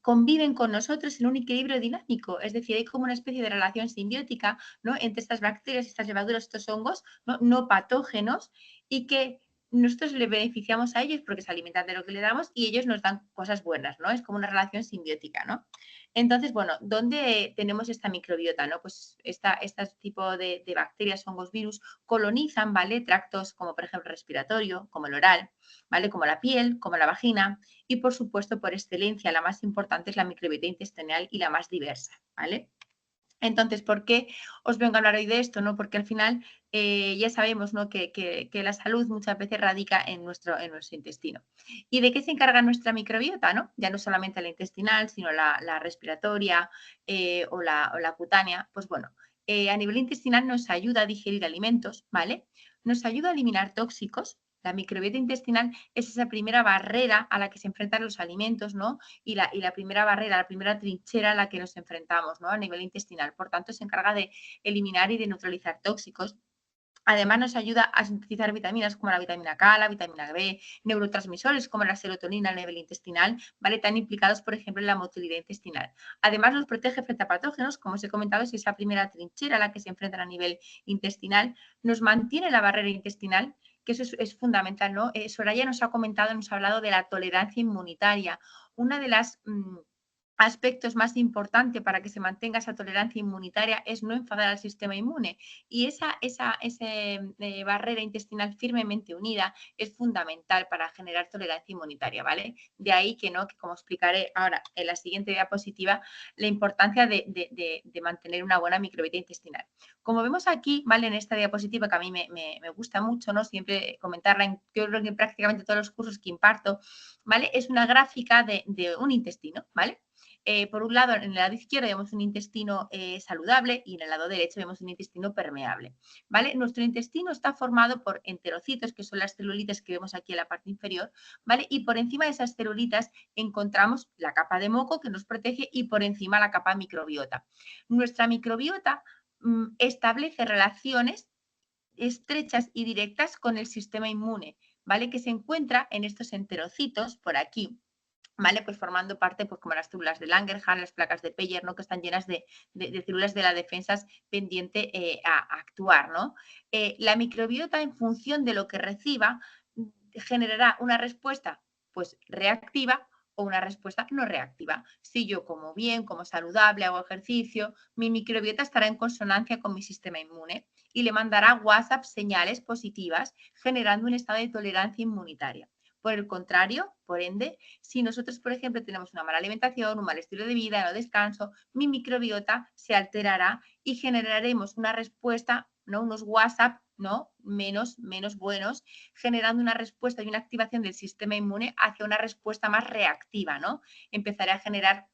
conviven con nosotros en un equilibrio dinámico, es decir, hay como una especie de relación simbiótica, ¿no? Entre estas bacterias, estas levaduras, estos hongos, no patógenos, y que nosotros le beneficiamos a ellos porque se alimentan de lo que le damos y ellos nos dan cosas buenas, ¿no? Es como una relación simbiótica, ¿no? Entonces, bueno, ¿dónde tenemos esta microbiota, no? Pues este tipo de bacterias, hongos, virus colonizan, ¿vale? Tractos como por ejemplo respiratorio, como el oral, ¿vale? Como la piel, como la vagina, y por supuesto, por excelencia, la más importante es la microbiota intestinal y la más diversa, ¿vale? Entonces, ¿por qué os vengo a hablar hoy de esto? ¿No? Porque al final ya sabemos, ¿no? que la salud muchas veces radica en nuestro intestino. ¿Y de qué se encarga nuestra microbiota? ¿No? Ya no solamente la intestinal, sino la respiratoria o la cutánea. Pues bueno, a nivel intestinal nos ayuda a digerir alimentos, ¿vale? Nos ayuda a eliminar tóxicos. La microbiota intestinal es esa primera barrera a la que se enfrentan los alimentos, ¿no? Y la primera barrera, la primera trinchera a la que nos enfrentamos, ¿no? A nivel intestinal. Por tanto, se encarga de eliminar y de neutralizar tóxicos. Además, nos ayuda a sintetizar vitaminas como la vitamina K, la vitamina B, neurotransmisores como la serotonina a nivel intestinal, ¿vale? Tan implicados, por ejemplo, en la motilidad intestinal. Además, nos protege frente a patógenos, como os he comentado, es esa primera trinchera a la que se enfrentan a nivel intestinal. Nos mantiene la barrera intestinal, que eso es fundamental, ¿no? Soraya nos ha comentado, nos ha hablado de la tolerancia inmunitaria. Una de las aspectos más importantes para que se mantenga esa tolerancia inmunitaria es no enfadar al sistema inmune. Y esa barrera intestinal firmemente unida es fundamental para generar tolerancia inmunitaria, ¿vale? De ahí que como explicaré ahora en la siguiente diapositiva, la importancia de mantener una buena microbiota intestinal. Como vemos aquí, ¿vale? En esta diapositiva que a mí me gusta mucho, ¿no? Siempre comentarla yo creo que en prácticamente todos los cursos que imparto, ¿vale? Es una gráfica de un intestino, ¿vale? Por un lado, en el lado izquierdo vemos un intestino saludable y en el lado derecho vemos un intestino permeable, ¿vale? Nuestro intestino está formado por enterocitos, que son las celulitas que vemos aquí en la parte inferior, ¿vale? Y por encima de esas celulitas encontramos la capa de moco que nos protege y por encima la capa microbiota. Nuestra microbiota establece relaciones estrechas y directas con el sistema inmune, ¿vale? Que se encuentra en estos enterocitos por aquí, ¿vale? Pues formando parte, pues como las células de Langerhans, las placas de Peyer, ¿no? Que están llenas de células de la defensa pendiente a actuar, ¿no? La microbiota, en función de lo que reciba, generará una respuesta, pues, reactiva o una respuesta no reactiva. Si yo como bien, como saludable, hago ejercicio, mi microbiota estará en consonancia con mi sistema inmune y le mandará WhatsApp señales positivas, generando un estado de tolerancia inmunitaria. Por el contrario, por ende, si nosotros, por ejemplo, tenemos una mala alimentación, un mal estilo de vida, no descanso, mi microbiota se alterará y generaremos una respuesta, ¿no? Unos WhatsApp, ¿no? menos buenos, generando una respuesta y una activación del sistema inmune hacia una respuesta más reactiva, ¿no? Empezaré a generar,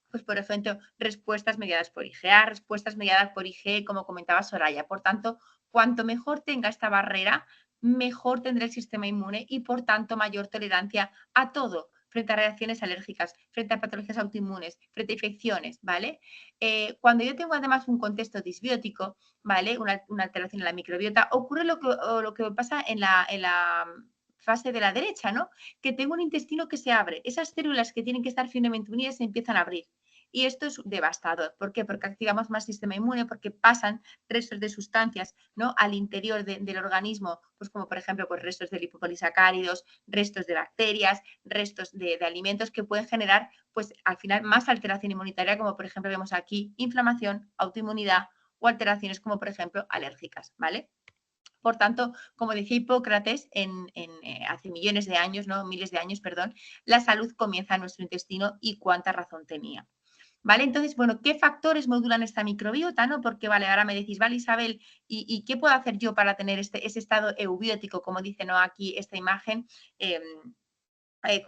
pues por ejemplo, respuestas mediadas por IgA, respuestas mediadas por IgE, como comentaba Soraya. Por tanto, cuanto mejor tenga esta barrera, mejor tendrá el sistema inmune y, por tanto, mayor tolerancia a todo, frente a reacciones alérgicas, frente a patologías autoinmunes, frente a infecciones, ¿vale? Cuando yo tengo además un contexto disbiótico, ¿vale? Una alteración en la microbiota, ocurre lo que pasa en la fase de la derecha, ¿no? Que tengo un intestino que se abre. Esas células que tienen que estar firmemente unidas se empiezan a abrir. Y esto es devastador. ¿Por qué? Porque activamos más sistema inmune, porque pasan restos de sustancias, ¿no? Al interior del organismo, pues como por ejemplo pues restos de lipopolisacáridos, restos de bacterias, restos de alimentos que pueden generar pues al final más alteración inmunitaria, como por ejemplo vemos aquí inflamación, autoinmunidad o alteraciones como por ejemplo alérgicas, ¿vale? Por tanto, como decía Hipócrates hace millones de años, ¿no? Miles de años, perdón, la salud comienza en nuestro intestino y cuánta razón tenía. ¿Vale? Entonces, bueno, ¿qué factores modulan esta microbiota? ¿No? Porque, vale, ahora me decís, vale, Isabel, ¿y qué puedo hacer yo para tener ese estado eubiótico, como dice, ¿no? Aquí esta imagen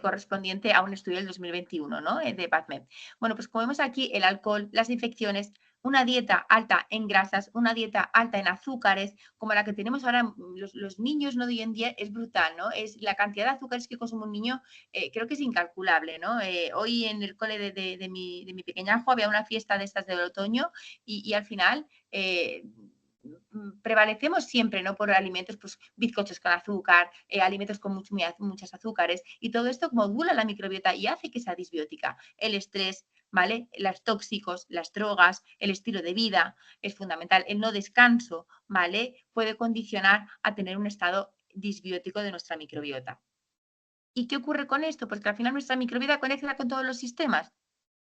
correspondiente a un estudio del 2021, ¿no? De PubMed. Bueno, pues como vemos aquí, el alcohol, las infecciones, una dieta alta en grasas, una dieta alta en azúcares, como la que tenemos ahora los niños, ¿no? De hoy en día, es brutal, ¿no? Es la cantidad de azúcares que consume un niño, creo que es incalculable, ¿no? Hoy en el cole de mi pequeñajo había una fiesta de estas del otoño y al final prevalecemos siempre, ¿no? Por alimentos, pues bizcochos con azúcar, alimentos con muchos azúcares, y todo esto modula la microbiota y hace que sea disbiótica. El estrés, ¿vale? Los tóxicos, las drogas, el estilo de vida es fundamental. El no descanso, ¿vale? Puede condicionar a tener un estado disbiótico de nuestra microbiota. ¿Y qué ocurre con esto? Pues que al final nuestra microbiota conecta con todos los sistemas,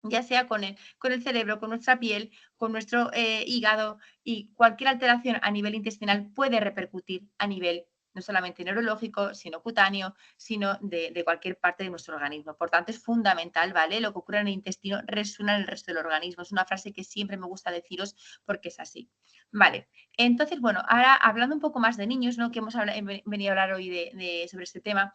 ya sea con el cerebro, con nuestra piel, con nuestro hígado, y cualquier alteración a nivel intestinal puede repercutir a nivel no solamente neurológico, sino cutáneo, sino de cualquier parte de nuestro organismo. Por tanto, es fundamental, ¿vale? Lo que ocurre en el intestino resuena en el resto del organismo. Es una frase que siempre me gusta deciros porque es así. Vale, entonces, bueno, ahora hablando un poco más de niños, ¿no? Que hemos venido a hablar hoy sobre este tema.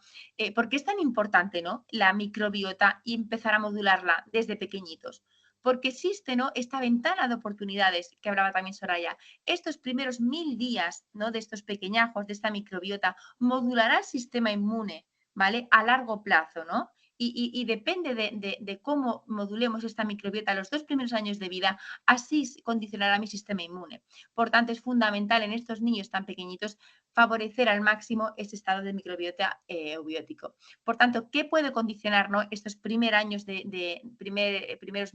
¿Por qué es tan importante, ¿no? La microbiota y empezar a modularla desde pequeñitos? Porque existe, ¿no? Esta ventana de oportunidades que hablaba también Soraya. Estos primeros 1000 días, ¿no? De estos pequeñajos, de esta microbiota, modulará el sistema inmune, ¿vale? A largo plazo, ¿no? Y depende de cómo modulemos esta microbiota los 2 primeros años de vida, así condicionará mi sistema inmune. Por tanto, es fundamental en estos niños tan pequeñitos favorecer al máximo ese estado de microbiota eubiótico. Por tanto, ¿qué puede condicionar, ¿no? Estos primeros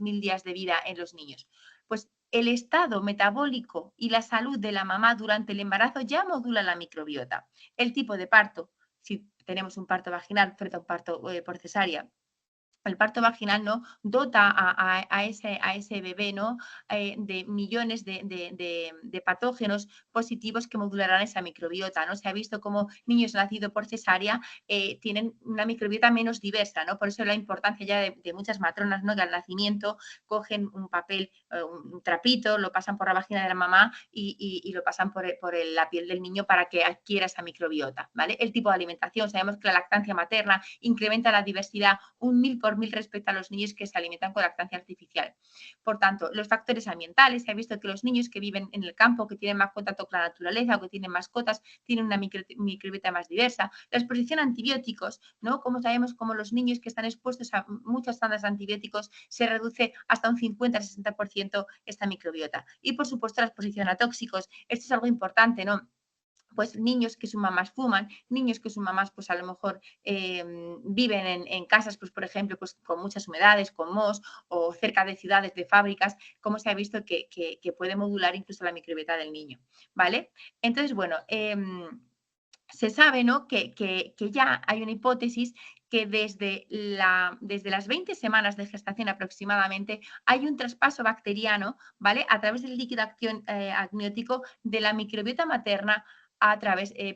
1000 días de vida en los niños? Pues el estado metabólico y la salud de la mamá durante el embarazo ya modula la microbiota. El tipo de parto, si tenemos un parto vaginal frente a un parto por cesárea, el parto vaginal, ¿no? Dota a ese bebé, ¿no? De millones de patógenos positivos que modularán esa microbiota, ¿no? Se ha visto como niños nacidos por cesárea tienen una microbiota menos diversa, ¿no? Por eso la importancia ya de muchas matronas, ¿no? Que al nacimiento cogen un papel, un trapito, lo pasan por la vagina de la mamá y lo pasan por la piel del niño para que adquiera esa microbiota, ¿vale? El tipo de alimentación, sabemos que la lactancia materna incrementa la diversidad un 1000 por 1000 respecto a los niños que se alimentan con lactancia artificial. Por tanto, los factores ambientales, se ha visto que los niños que viven en el campo, que tienen más contacto con la naturaleza o que tienen mascotas, tienen una microbiota más diversa. La exposición a antibióticos, ¿no? Como sabemos, como los niños que están expuestos a muchas tandas de antibióticos, se reduce hasta un 50-60% esta microbiota. Y, por supuesto, la exposición a tóxicos. Esto es algo importante, ¿no? Pues niños que sus mamás fuman, niños que sus mamás pues a lo mejor viven en casas, pues por ejemplo, pues con muchas humedades, con mohos o cerca de ciudades, de fábricas, como se ha visto que puede modular incluso la microbiota del niño, ¿vale? Entonces, bueno, se sabe, ¿no? que ya hay una hipótesis que desde las 20 semanas de gestación aproximadamente hay un traspaso bacteriano, ¿vale? A través del líquido amniótico de la microbiota materna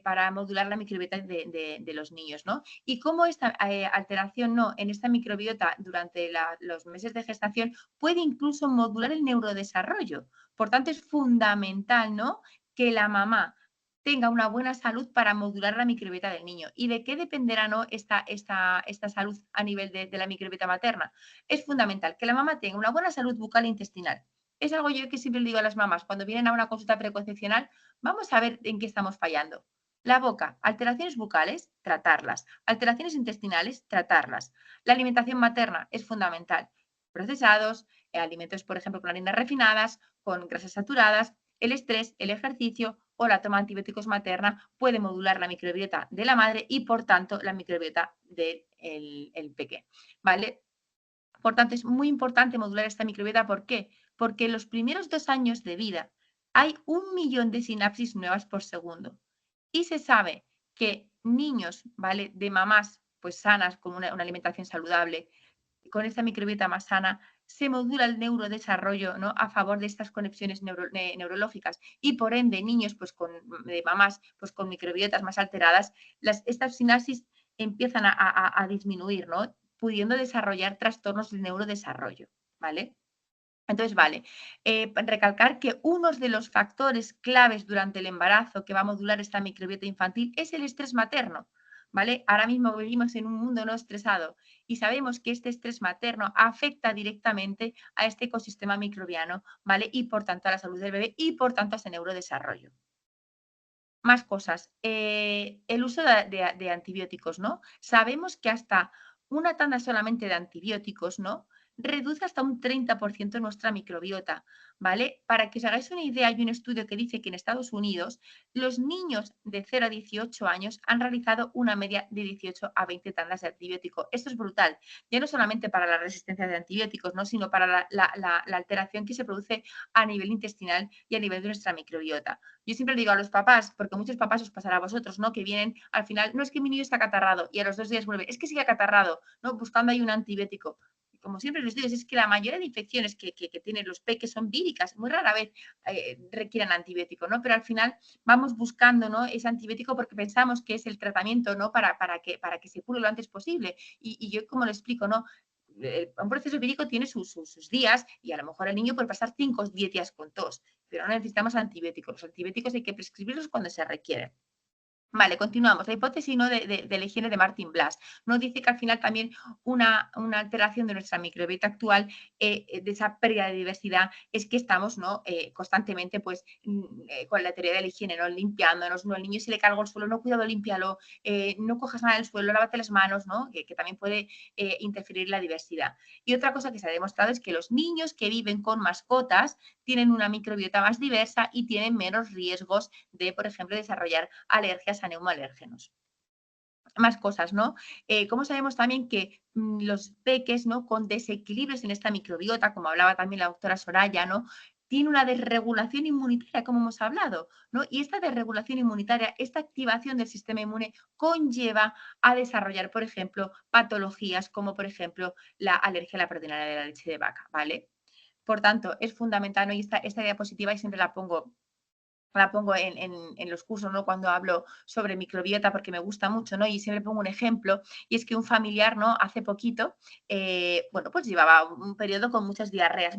para modular la microbiota de los niños, ¿no? Y cómo esta alteración, ¿no? En esta microbiota durante los meses de gestación puede incluso modular el neurodesarrollo. Por tanto, es fundamental, ¿no? Que la mamá tenga una buena salud para modular la microbiota del niño. ¿Y de qué dependerá, ¿no? esta salud a nivel de la microbiota materna? Es fundamental que la mamá tenga una buena salud bucal e intestinal. Es algo yo que siempre le digo a las mamás cuando vienen a una consulta preconcepcional, vamos a ver en qué estamos fallando. La boca, alteraciones bucales, tratarlas. Alteraciones intestinales, tratarlas. La alimentación materna es fundamental. Procesados, alimentos, por ejemplo, con harinas refinadas, con grasas saturadas, el estrés, el ejercicio o la toma de antibióticos materna puede modular la microbiota de la madre y, por tanto, la microbiota del pequeño, ¿vale? Por tanto, es muy importante modular esta microbiota. ¿Por qué? Porque en los primeros 2 años de vida hay 1 millón de sinapsis nuevas por segundo. Y se sabe que niños, ¿vale? De mamás pues sanas, con una alimentación saludable, con esta microbiota más sana, se modula el neurodesarrollo, ¿no?, a favor de estas conexiones neurológicas y por ende niños pues de mamás pues con microbiotas más alteradas, estas sinapsis empiezan a disminuir, ¿no?, pudiendo desarrollar trastornos del neurodesarrollo, ¿vale? Entonces, vale, recalcar que uno de los factores claves durante el embarazo que va a modular esta microbiota infantil es el estrés materno, ¿vale? Ahora mismo vivimos en un mundo no estresado y sabemos que este estrés materno afecta directamente a este ecosistema microbiano, ¿vale? Y por tanto a la salud del bebé y por tanto a ese neurodesarrollo. Más cosas. El uso de antibióticos, ¿no? Sabemos que hasta una tanda solamente de antibióticos, ¿no?, reduce hasta un 30% nuestra microbiota, ¿vale? Para que os hagáis una idea, hay un estudio que dice que en Estados Unidos los niños de 0 a 18 años han realizado una media de 18 a 20 tandas de antibiótico. Esto es brutal, ya no solamente para la resistencia de antibióticos, ¿no?, sino para la alteración que se produce a nivel intestinal y a nivel de nuestra microbiota. Yo siempre le digo a los papás, porque muchos papás os pasará a vosotros, ¿no?, que vienen al final, no es que mi niño está acatarrado y a los 2 días vuelve, es que sigue acatarrado, ¿no?, buscando ahí un antibiótico. Como siempre les digo, es que la mayoría de infecciones que tienen los peques son víricas, muy rara vez requieren antibiótico, ¿no? Pero al final vamos buscando, ¿no?, ese antibiótico porque pensamos que es el tratamiento, ¿no?, para que se cure lo antes posible. Y yo, como lo explico, ¿no?, un proceso vírico tiene sus días y a lo mejor el niño puede pasar 5 o 10 días con tos, pero no necesitamos antibióticos. Los antibióticos hay que prescribirlos cuando se requieren. Vale, continuamos. La hipótesis, ¿no?, de la higiene de Martin Blas nos dice que al final también una alteración de nuestra microbiota actual, de esa pérdida de diversidad, es que estamos, ¿no?, constantemente pues con la teoría de la higiene, ¿no?, limpiándonos, ¿no?, el niño se le carga el suelo, no, cuidado, límpialo, no cojas nada del suelo, lávate las manos, ¿no?, que también puede interferir la diversidad. Y otra cosa que se ha demostrado es que los niños que viven con mascotas tienen una microbiota más diversa y tienen menos riesgos de, por ejemplo, desarrollar alergias a neumoalérgenos. Más cosas, ¿no? Como sabemos también que los peques, ¿no?, con desequilibrios en esta microbiota, como hablaba también la doctora Soraya, ¿no?, tiene una desregulación inmunitaria, como hemos hablado, ¿no? Y esta desregulación inmunitaria, esta activación del sistema inmune conlleva a desarrollar, por ejemplo, patologías como, por ejemplo, la alergia a la proteína de la leche de vaca, ¿vale? Por tanto, es fundamental, ¿no? Y esta diapositiva y siempre la pongo en los cursos, ¿no?, cuando hablo sobre microbiota, porque me gusta mucho, ¿no? Y siempre pongo un ejemplo, y es que un familiar, ¿no?, hace poquito, bueno, pues llevaba un periodo con muchas diarreas,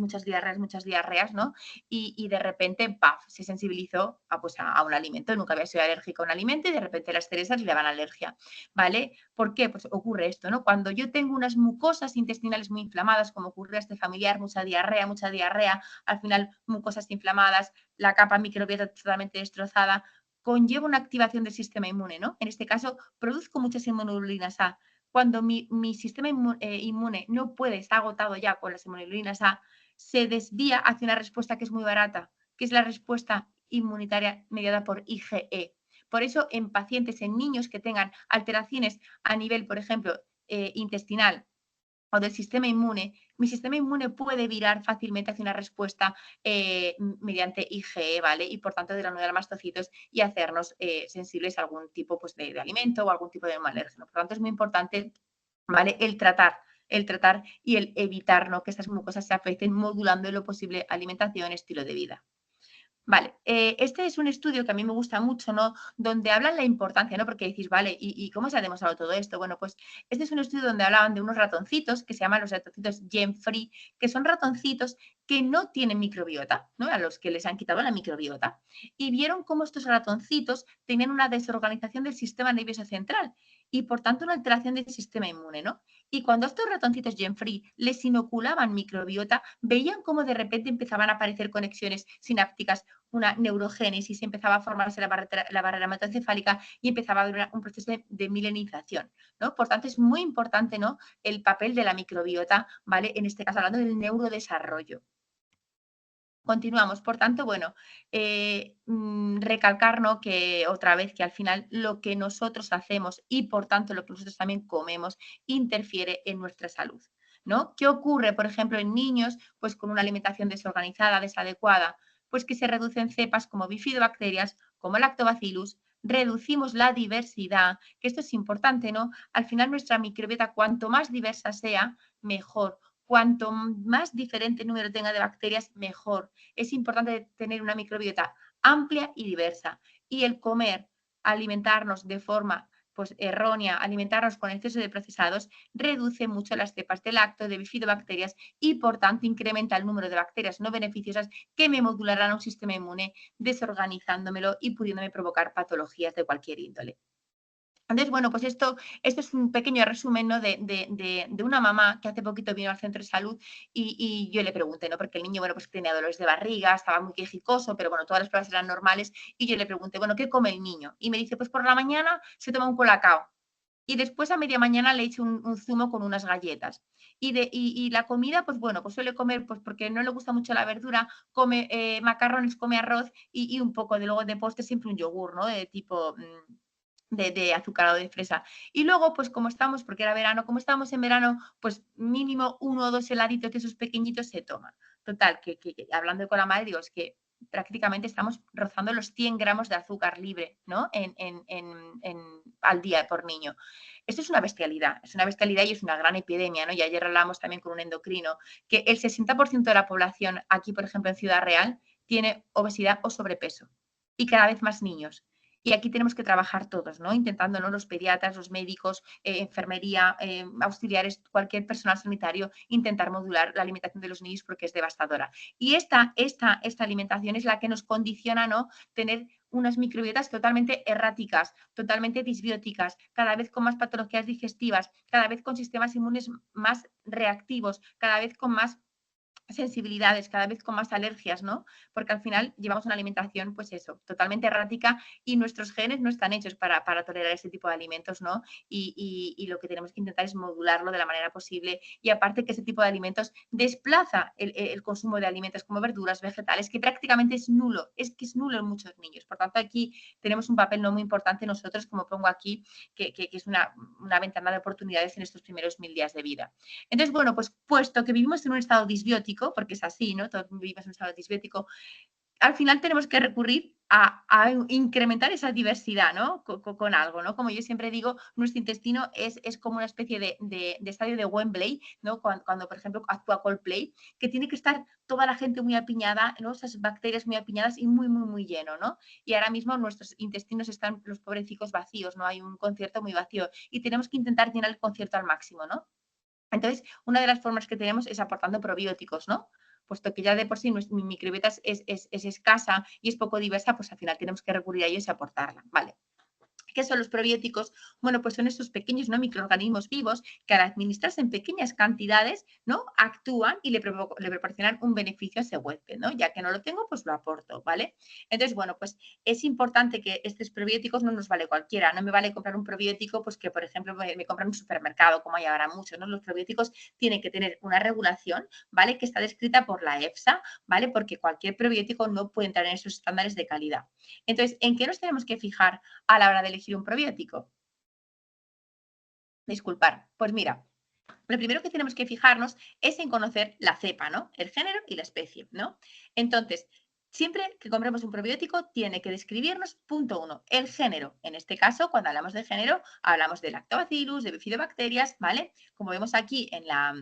¿no? Y de repente, ¡paf!, se sensibilizó a un alimento. Nunca había sido alérgico a un alimento y de repente las cerezas le daban alergia, ¿vale? ¿Por qué? Pues ocurre esto, ¿no? Cuando yo tengo unas mucosas intestinales muy inflamadas, como ocurre a este familiar, mucha diarrea, al final mucosas inflamadas, la capa microbiota totalmente destrozada, conlleva una activación del sistema inmune, ¿no? En este caso, produzco muchas inmunoglobulinas A. Cuando mi sistema inmune no puede, está agotado ya con las inmunoglobulinas A, se desvía hacia una respuesta que es muy barata, que es la respuesta inmunitaria mediada por IgE. Por eso, en pacientes, en niños que tengan alteraciones a nivel, por ejemplo, intestinal o del sistema inmune, mi sistema inmune puede virar fácilmente hacia una respuesta mediante IgE, ¿vale? Y por tanto desgranular mastocitos y hacernos sensibles a algún tipo pues, de alimento o algún tipo de alérgeno. Por tanto, es muy importante, ¿vale?, el tratar y el evitar, ¿no?, que estas mucosas se afecten, modulando en lo posible alimentación, estilo de vida. Vale, este es un estudio que a mí me gusta mucho, ¿no?, donde hablan la importancia, ¿no?, porque decís, vale, ¿y cómo se ha demostrado todo esto? Bueno, pues este es un estudio donde hablaban de unos ratoncitos que se llaman los ratoncitos Gen-Free, que son ratoncitos que no tienen microbiota, ¿no?, a los que les han quitado la microbiota, y vieron cómo estos ratoncitos tenían una desorganización del sistema nervioso central y, por tanto, una alteración del sistema inmune, ¿no? Y cuando a estos ratoncitos Gen-Free les inoculaban microbiota, veían cómo de repente empezaban a aparecer conexiones sinápticas, una neurogénesis, empezaba a formarse la barrera hematoencefálica y empezaba a haber un proceso de milenización, ¿no? Por tanto, es muy importante, ¿no?, el papel de la microbiota, ¿vale? En este caso, hablando del neurodesarrollo. Continuamos, por tanto, bueno, recalcar, ¿no?, que otra vez que al final lo que nosotros hacemos y por tanto lo que nosotros también comemos interfiere en nuestra salud, ¿no? ¿Qué ocurre, por ejemplo, en niños pues con una alimentación desorganizada, desadecuada? Pues que se reducen cepas como bifidobacterias, como lactobacillus, reducimos la diversidad, que esto es importante, ¿no? Al final nuestra microbiota cuanto más diversa sea, mejor. cuanto más diferente número tenga de bacterias, mejor. Es importante tener una microbiota amplia y diversa. Y el comer, alimentarnos de forma pues, errónea, alimentarnos con exceso de procesados, reduce mucho las cepas de lacto, de bifidobacterias y, por tanto, incrementa el número de bacterias no beneficiosas que me modularán un sistema inmune, desorganizándomelo y pudiéndome provocar patologías de cualquier índole. Entonces, bueno, pues esto es un pequeño resumen, ¿no? de una mamá que hace poquito vino al centro de salud y yo le pregunté, ¿no? Porque el niño, bueno, pues tenía dolores de barriga, estaba muy quejicoso, pero bueno, todas las pruebas eran normales y yo le pregunté, bueno, ¿qué come el niño? Y me dice, pues por la mañana se toma un colacao y después a media mañana le echo un zumo con unas galletas. Y la comida, pues bueno, pues suele comer, pues porque no le gusta mucho la verdura, come macarrones, come arroz y un poco de luego de postre siempre un yogur, ¿no? De tipo de azucarado de fresa. Y luego, pues como estamos, porque era verano, como estamos en verano, pues mínimo 1 o 2 heladitos de esos pequeñitos se toman. Total, que hablando con la madre, digo, es que prácticamente estamos rozando los 100 gramos de azúcar libre, ¿no? Al día por niño. Esto es una bestialidad y es una gran epidemia, ¿no? Y ayer hablamos también con un endocrino, que el 60% de la población aquí, por ejemplo, en Ciudad Real, tiene obesidad o sobrepeso. Y cada vez más niños. Y aquí tenemos que trabajar todos, ¿no? Intentando, ¿no? Los pediatras, los médicos, enfermería, auxiliares, cualquier personal sanitario, intentar modular la alimentación de los niños porque es devastadora. Y esta alimentación es la que nos condiciona, ¿no? Tener unas microbiotas totalmente erráticas, totalmente disbióticas, cada vez con más patologías digestivas, cada vez con sistemas inmunes más reactivos, cada vez con más sensibilidades, cada vez con más alergias, ¿no? Porque al final llevamos una alimentación, pues eso, totalmente errática y nuestros genes no están hechos para tolerar ese tipo de alimentos, ¿no? Y lo que tenemos que intentar es modularlo de la manera posible y aparte que ese tipo de alimentos desplaza el consumo de alimentos como verduras, vegetales, que prácticamente es nulo, es que es nulo en muchos niños. Por tanto, aquí tenemos un papel no muy importante nosotros, como pongo aquí, que es una ventana de oportunidades en estos primeros 1000 días de vida. Entonces, bueno, pues puesto que vivimos en un estado disbiótico, porque es así, ¿no? Todos vivimos en un estado disbiótico, al final tenemos que recurrir a incrementar esa diversidad, ¿no? Con algo, ¿no? Como yo siempre digo, nuestro intestino es como una especie de estadio de Wembley, ¿no? Cuando, por ejemplo, actúa Coldplay, que tiene que estar toda la gente muy apiñada, ¿no? Esas bacterias muy apiñadas y muy, muy, muy lleno, ¿no? Y ahora mismo nuestros intestinos están, los pobrecicos, vacíos, ¿no? Hay un concierto muy vacío y tenemos que intentar llenar el concierto al máximo, ¿no? Entonces, una de las formas que tenemos es aportando probióticos, ¿no? Puesto que ya de por sí mi microbiota es escasa y es poco diversa, pues al final tenemos que recurrir a ellos y aportarla, ¿vale? ¿Qué son los probióticos? Bueno, pues son estos pequeños, ¿no? Microorganismos vivos que al administrarse en pequeñas cantidades, ¿no? Actúan y le proporcionan un beneficio a ese huésped, ¿no? Ya que no lo tengo, pues lo aporto, ¿vale? Entonces, bueno, pues es importante que estos probióticos no nos vale cualquiera. No me vale comprar un probiótico, pues que, por ejemplo, me compran en un supermercado, como hay ahora muchos, ¿no? Los probióticos tienen que tener una regulación, ¿vale? Que está descrita por la EFSA, ¿vale? Porque cualquier probiótico no puede entrar en esos estándares de calidad. Entonces, ¿en qué nos tenemos que fijar a la hora de elegir un probiótico? Disculpar. Pues mira, lo primero que tenemos que fijarnos es en conocer la cepa, ¿no? El género y la especie, ¿no? Entonces, siempre que compremos un probiótico, tiene que describirnos, punto 1, el género. En este caso, cuando hablamos de género, hablamos de lactobacillus, de bifidobacterias, ¿vale? Como vemos aquí en la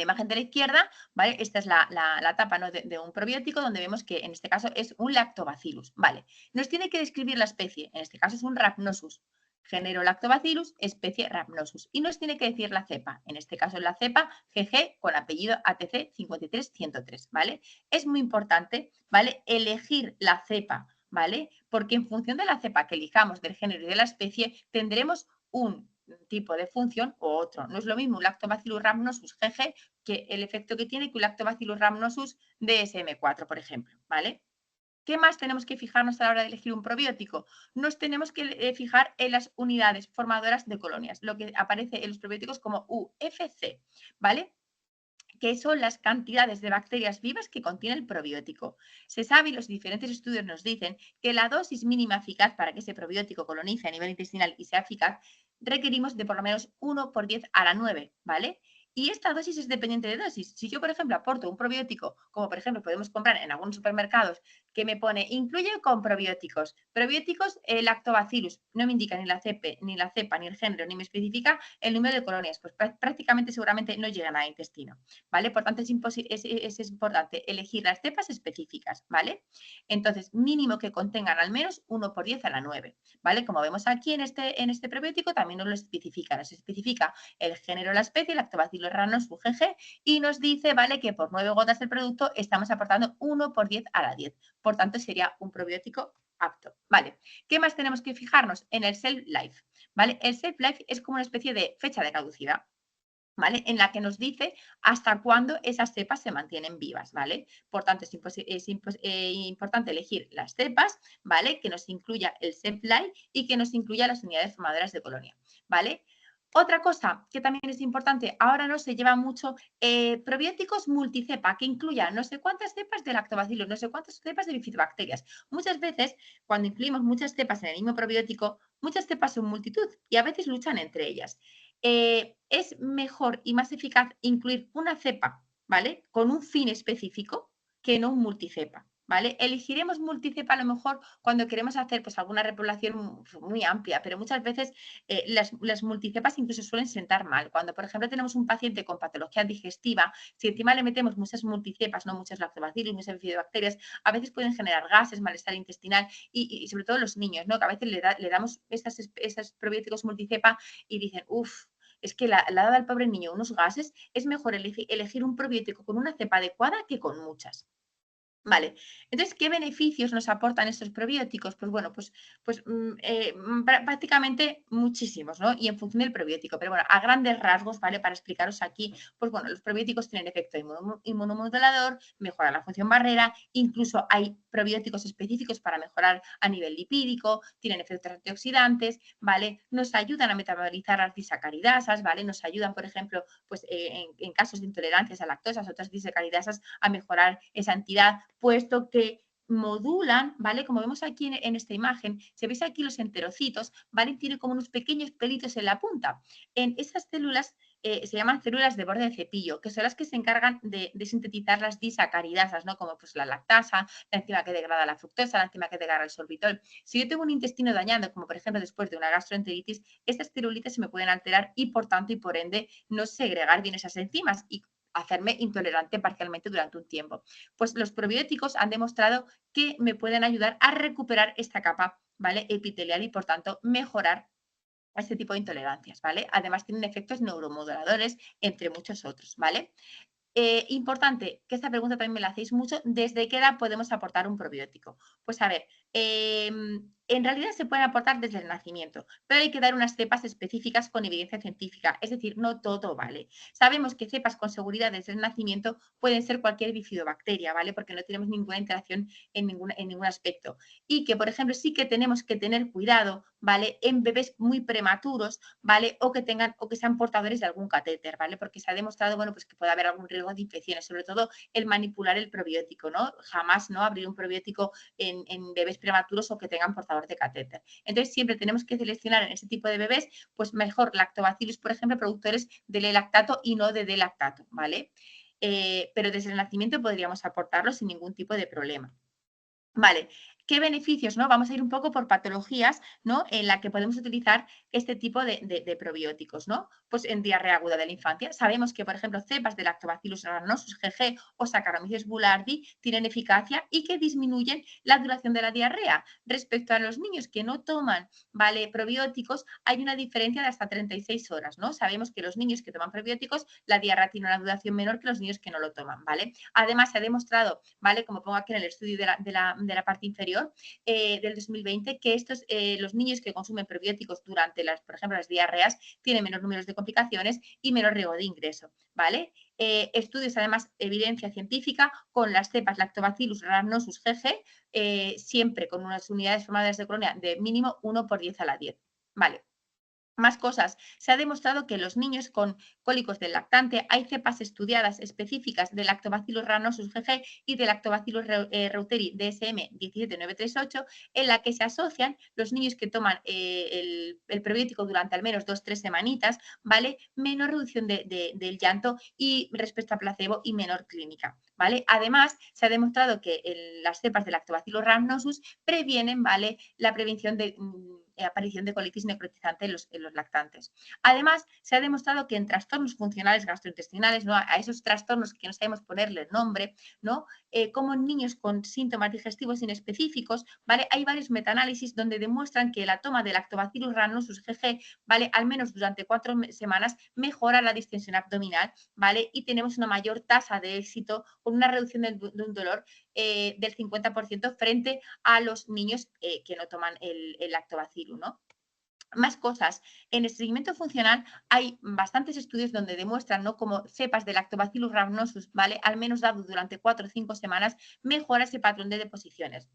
imagen de la izquierda, ¿vale? Esta es la tapa, ¿no? de un probiótico donde vemos que en este caso es un lactobacillus, ¿vale? Nos tiene que describir la especie, en este caso es un rhamnosus, género lactobacillus, especie rhamnosus. Y nos tiene que decir la cepa, en este caso es la cepa GG con apellido ATC 53103, ¿vale? Es muy importante, ¿vale? Elegir la cepa, ¿vale? Porque en función de la cepa que elijamos, del género y de la especie, tendremos un tipo de función o otro. No es lo mismo un Lactobacillus rhamnosus GG que el efecto que tiene que un Lactobacillus rhamnosus DSM4, por ejemplo, ¿vale? ¿Qué más tenemos que fijarnos a la hora de elegir un probiótico? Nos tenemos que fijar en las unidades formadoras de colonias, lo que aparece en los probióticos como UFC, ¿vale? Que son las cantidades de bacterias vivas que contiene el probiótico. Se sabe y los diferentes estudios nos dicen que la dosis mínima eficaz para que ese probiótico colonice a nivel intestinal y sea eficaz, requerimos de por lo menos 1 por 10 a la 9, ¿vale? Y esta dosis es dependiente de dosis. Si yo, por ejemplo, aporto un probiótico, como por ejemplo podemos comprar en algunos supermercados, que me pone, incluye con probióticos, lactobacillus, no me indica ni la cepa, ni el género, ni me especifica el número de colonias, pues prácticamente seguramente no llegan al intestino, ¿vale? Por tanto, es importante elegir las cepas específicas, ¿vale? Entonces, mínimo que contengan al menos 1/10⁹, ¿vale? Como vemos aquí en este probiótico, también nos especifica el género, la especie, Lactobacillus rhamnosus UGG, y nos dice, ¿vale?, que por 9 gotas del producto estamos aportando 1/10⁻. Por tanto, sería un probiótico apto, ¿vale? ¿Qué más tenemos que fijarnos? En el shelf life, ¿vale? El shelf life es como una especie de fecha de caducidad, ¿vale? En la que nos dice hasta cuándo esas cepas se mantienen vivas, ¿vale? Por tanto, es importante elegir las cepas, ¿vale? Que nos incluya el shelf life y que nos incluya las unidades formadoras de colonia, ¿vale? Otra cosa que también es importante, ahora no se lleva mucho probióticos multicepa, que incluyan no sé cuántas cepas de lactobacillus, no sé cuántas cepas de bifidobacterias. Muchas veces, cuando incluimos muchas cepas en el mismo probiótico, muchas cepas son multitud y a veces luchan entre ellas. Es mejor y más eficaz incluir una cepa, ¿vale?, con un fin específico que no un multicepa, ¿vale? Elegiremos multicepa a lo mejor cuando queremos hacer pues alguna repoblación muy amplia, pero muchas veces las multicepas incluso suelen sentar mal. Cuando, por ejemplo, tenemos un paciente con patología digestiva, si encima le metemos muchas multicepas, no muchas lactobacillus, muchas bifidobacterias, a veces pueden generar gases, malestar intestinal y sobre todo los niños, ¿no?, que a veces le damos estos probióticos multicepa y dicen, uff, es que le ha dado al pobre niño unos gases, es mejor elegir un probiótico con una cepa adecuada que con muchas. Vale, entonces, ¿qué beneficios nos aportan estos probióticos? Pues bueno, prácticamente muchísimos, ¿no? Y en función del probiótico, pero bueno, a grandes rasgos, ¿vale? Para explicaros aquí, pues bueno, los probióticos tienen efecto inmunomodulador, mejoran la función barrera, incluso hay probióticos específicos para mejorar a nivel lipídico, tienen efectos antioxidantes, ¿vale? Nos ayudan a metabolizar las disacaridasas, ¿vale? Nos ayudan, por ejemplo, pues en casos de intolerancias a lactosas, otras disacaridasas, a mejorar esa entidad, puesto que modulan, ¿vale? Como vemos aquí en esta imagen, si veis aquí los enterocitos, ¿vale? Tienen como unos pequeños pelitos en la punta. En esas células se llaman células de borde de cepillo, que son las que se encargan de sintetizar las disacaridasas, ¿no? Como pues la lactasa, la enzima que degrada la fructosa, la enzima que degrada el sorbitol. Si yo tengo un intestino dañado, como por ejemplo después de una gastroenteritis, estas celulitas se me pueden alterar y por tanto y por ende no segregar bien esas enzimas y hacerme intolerante parcialmente durante un tiempo. Pues los probióticos han demostrado que me pueden ayudar a recuperar esta capa, ¿vale?, epitelial y por tanto mejorar este tipo de intolerancias, ¿vale? Además tienen efectos neuromoduladores, entre muchos otros, ¿vale? Importante, que esta pregunta también me la hacéis mucho, ¿desde qué edad podemos aportar un probiótico? Pues a ver, en realidad se pueden aportar desde el nacimiento, pero hay que dar unas cepas específicas con evidencia científica, es decir, no todo vale. Sabemos que cepas con seguridad desde el nacimiento pueden ser cualquier bifidobacteria, ¿vale? Porque no tenemos ninguna interacción en ningún aspecto. Y que, por ejemplo, sí que tenemos que tener cuidado, ¿vale?, en bebés muy prematuros, ¿vale?, o que sean portadores de algún catéter, ¿vale? Porque se ha demostrado, bueno, pues que puede haber algún riesgo de infecciones, sobre todo el manipular el probiótico, ¿no? Jamás, ¿no?, abrir un probiótico en bebés prematuros o que tengan portador de catéter. Entonces, siempre tenemos que seleccionar en ese tipo de bebés, pues mejor lactobacillus, por ejemplo, productores de L-lactato y no de D-lactato, ¿vale? Pero desde el nacimiento podríamos aportarlo sin ningún tipo de problema. Vale, ¿qué beneficios, no? Vamos a ir un poco por patologías, ¿no?, en la que podemos utilizar este tipo de probióticos, ¿no? Pues en diarrea aguda de la infancia. Sabemos que, por ejemplo, cepas de Lactobacillus rhamnosus GG o Saccharomyces boulardii tienen eficacia y que disminuyen la duración de la diarrea. Respecto a los niños que no toman, ¿vale?, probióticos, hay una diferencia de hasta 36 horas, ¿no? Sabemos que los niños que toman probióticos, la diarrea tiene una duración menor que los niños que no lo toman, ¿vale? Además, se ha demostrado, ¿vale?, como pongo aquí en el estudio de la parte inferior, del 2020, que los niños que consumen probióticos durante, por ejemplo, las diarreas, tienen menos números de complicaciones y menor riesgo de ingreso, ¿vale? Estudios, además, evidencia científica con las cepas Lactobacillus rhamnosus GG, siempre con unas unidades formadoras de colonia de mínimo 1/10⁻, ¿vale? Más cosas. Se ha demostrado que en los niños con cólicos del lactante hay cepas estudiadas específicas de Lactobacillus rhamnosus GG y de Lactobacillus reuteri DSM 17938 en la que se asocian los niños que toman el probiótico durante al menos 2-3 semanitas, ¿vale? Menor reducción del llanto y respecto a placebo y menor clínica, ¿vale? Además, se ha demostrado que las cepas de Lactobacillus rhamnosus previenen, ¿vale? La prevención de aparición de colitis necrotizante en los lactantes. Además, se ha demostrado que en trastornos funcionales gastrointestinales, ¿no? A esos trastornos que no sabemos ponerle nombre, ¿no? Como en niños con síntomas digestivos inespecíficos, ¿vale? Hay varios metaanálisis donde demuestran que la toma de Lactobacillus rhamnosus GG, ¿vale? Al menos durante 4 semanas mejora la distensión abdominal, ¿vale? Y tenemos una mayor tasa de éxito con una reducción de un dolor del 50% frente a los niños que no toman el lactobacillus, ¿no? Más cosas. En el seguimiento funcional hay bastantes estudios donde demuestran, ¿no?, como cepas de Lactobacillus rhamnosus, ¿vale?, al menos dado durante 4 o 5 semanas, mejora ese patrón de deposiciones.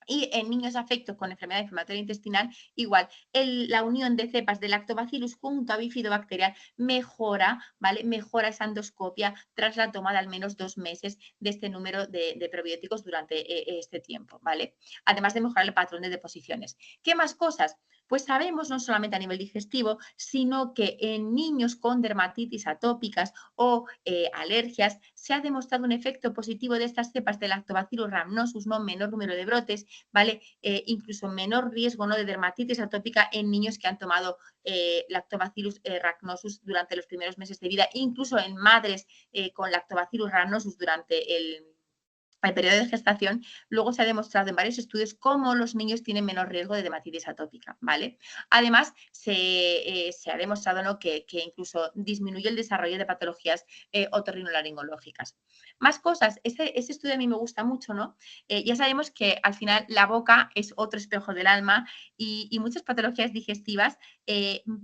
Y en niños afectos con enfermedad inflamatoria intestinal, igual, la unión de cepas de lactobacillus junto a bifidobacterial mejora, ¿vale? Mejora esa endoscopia tras la toma de al menos 2 meses de este número de probióticos durante este tiempo, ¿vale? Además de mejorar el patrón de deposiciones. ¿Qué más cosas? Pues sabemos, no solamente a nivel digestivo, sino que en niños con dermatitis atópicas o alergias se ha demostrado un efecto positivo de estas cepas de Lactobacillus rhamnosus, ¿no? Menor número de brotes, ¿vale? Incluso menor riesgo, ¿no?, de dermatitis atópica en niños que han tomado Lactobacillus rhamnosus durante los primeros meses de vida, incluso en madres con Lactobacillus rhamnosus durante el periodo de gestación. Luego se ha demostrado en varios estudios cómo los niños tienen menor riesgo de dermatitis atópica, ¿vale? Además, se ha demostrado, ¿no?, que incluso disminuye el desarrollo de patologías otorrinolaringológicas. Más cosas. Ese estudio a mí me gusta mucho, ¿no? Ya sabemos que al final la boca es otro espejo del alma y muchas patologías digestivas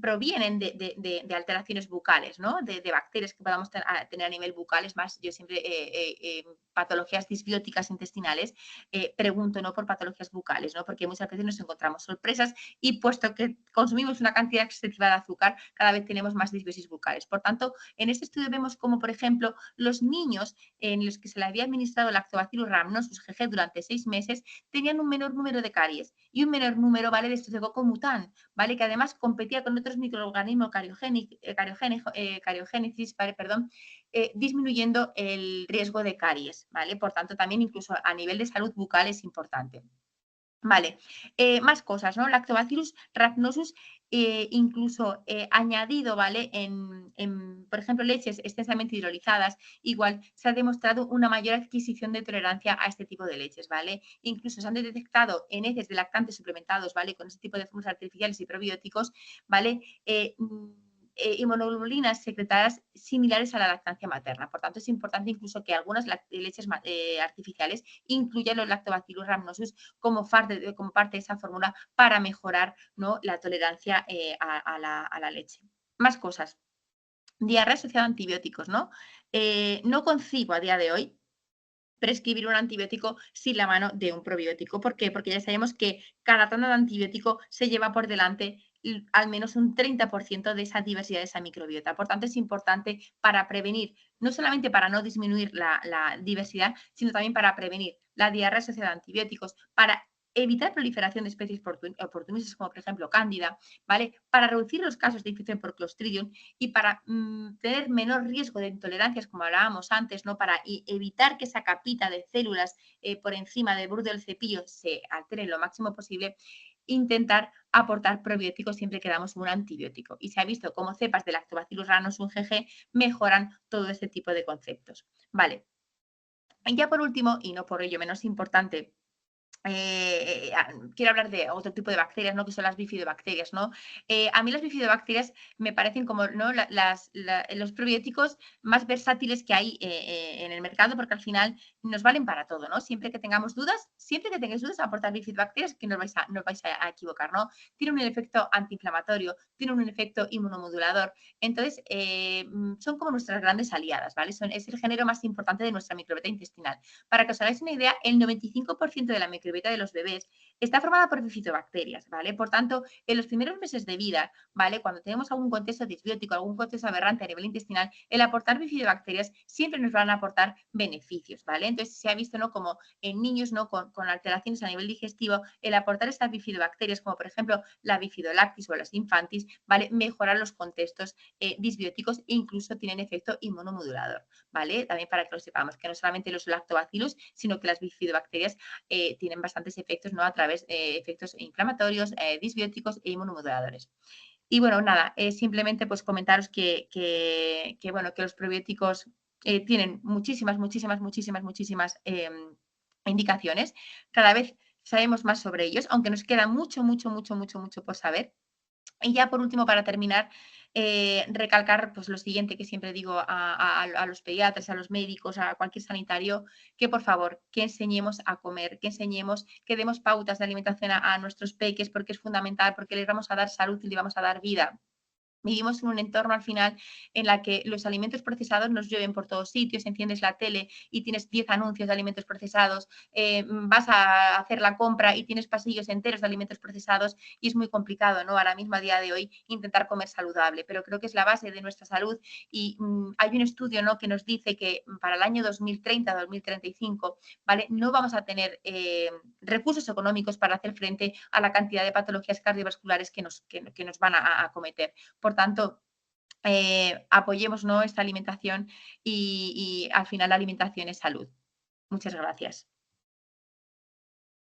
provienen de alteraciones bucales, ¿no? De bacterias que podamos tener a nivel bucal. Es más, yo siempre patologías disbióticas intestinales, pregunto, ¿no?, por patologías bucales, ¿no? Porque muchas veces nos encontramos sorpresas y puesto que consumimos una cantidad excesiva de azúcar, cada vez tenemos más disbiosis bucales. Por tanto, en este estudio vemos como, por ejemplo, los niños en los que se le había administrado Lactobacillus rhamnosus GG durante 6 meses tenían un menor número de caries y un menor número, ¿vale?, de Streptococcus mutans, ¿vale?, que además competía con otros microorganismos cariogénesis, ¿vale?, perdón, disminuyendo el riesgo de caries, ¿vale? Por tanto, también incluso a nivel de salud bucal es importante. Vale, más cosas, ¿no? Lactobacillus rhamnosus, incluso añadido, ¿vale? Por ejemplo, leches extensamente hidrolizadas, igual se ha demostrado una mayor adquisición de tolerancia a este tipo de leches, ¿vale? Incluso se han detectado en heces de lactantes suplementados, ¿vale?, con este tipo de fórmulas artificiales y probióticos, ¿vale? Inmunoglobulinas secretadas similares a la lactancia materna. Por tanto, es importante incluso que algunas leches artificiales incluyan los Lactobacillus rhamnosus como parte de esa fórmula para mejorar, ¿no?, la tolerancia a la leche. Más cosas. Diarrea asociada a antibióticos, ¿no? No concibo a día de hoy prescribir un antibiótico sin la mano de un probiótico. ¿Por qué? Porque ya sabemos que cada tanda de antibiótico se lleva por delante al menos un 30% de esa diversidad de esa microbiota. Por tanto, es importante para prevenir, no solamente para no disminuir la diversidad, sino también para prevenir la diarrea asociada a antibióticos, para evitar proliferación de especies oportunistas como por ejemplo cándida, ¿vale? Para reducir los casos de infección por Clostridium y para tener menor riesgo de intolerancias, como hablábamos antes, ¿no?, para evitar que esa capita de células por encima del borde del cepillo se altere lo máximo posible, intentar aportar probióticos siempre que damos un antibiótico. Y se ha visto cómo cepas de Lactobacillus rhamnosus GG mejoran todo este tipo de conceptos. Vale. Y ya por último, y no por ello menos importante, quiero hablar de otro tipo de bacterias, ¿no?, que son las bifidobacterias, ¿no? A mí las bifidobacterias me parecen como, ¿no?, los probióticos más versátiles que hay en el mercado, porque al final nos valen para todo, ¿no? Siempre que tengamos dudas, siempre que tengáis dudas, aportar bifidobacterias, que no os vais a equivocar, ¿no? Tienen un efecto antiinflamatorio, tienen un efecto inmunomodulador. Entonces, son como nuestras grandes aliadas, ¿vale? Es el género más importante de nuestra microbiota intestinal. Para que os hagáis una idea, el 95% de la microbiota de los bebés está formada por bifidobacterias, ¿vale? Por tanto, en los primeros meses de vida, ¿vale? Cuando tenemos algún contexto disbiótico, algún contexto aberrante a nivel intestinal, el aportar bifidobacterias siempre nos van a aportar beneficios, ¿vale? Entonces, se ha visto, ¿no? Como en niños, ¿no? Con alteraciones a nivel digestivo, el aportar estas bifidobacterias, como por ejemplo la bifidolactis o las infantis, ¿vale? Mejoran los contextos disbióticos e incluso tienen efecto inmunomodulador, ¿vale? También para que lo sepamos, que no solamente los lactobacillus, sino que las bifidobacterias tienen bastantes efectos, ¿no? A través de efectos inflamatorios, disbióticos e inmunomoduladores. Y bueno, nada, simplemente pues comentaros bueno, que los probióticos tienen muchísimas indicaciones. Cada vez sabemos más sobre ellos, aunque nos queda mucho por saber. Y ya por último, para terminar, recalcar pues, lo siguiente que siempre digo a los pediatras, a los médicos, a cualquier sanitario, que por favor, que enseñemos a comer, que enseñemos, que demos pautas de alimentación a nuestros peques, porque es fundamental, porque les vamos a dar salud y les vamos a dar vida. Vivimos en un entorno al final en la que los alimentos procesados nos llueven por todos sitios, enciendes la tele y tienes 10 anuncios de alimentos procesados, vas a hacer la compra y tienes pasillos enteros de alimentos procesados y es muy complicado, ¿no? Ahora mismo, a día de hoy, intentar comer saludable, pero creo que es la base de nuestra salud y hay un estudio, ¿no? Que nos dice que para el año 2030-2035, ¿vale? No vamos a tener recursos económicos para hacer frente a la cantidad de patologías cardiovasculares que nos van a acometer. Por tanto, apoyemos, ¿no? Esta alimentación y al final la alimentación es salud. Muchas gracias.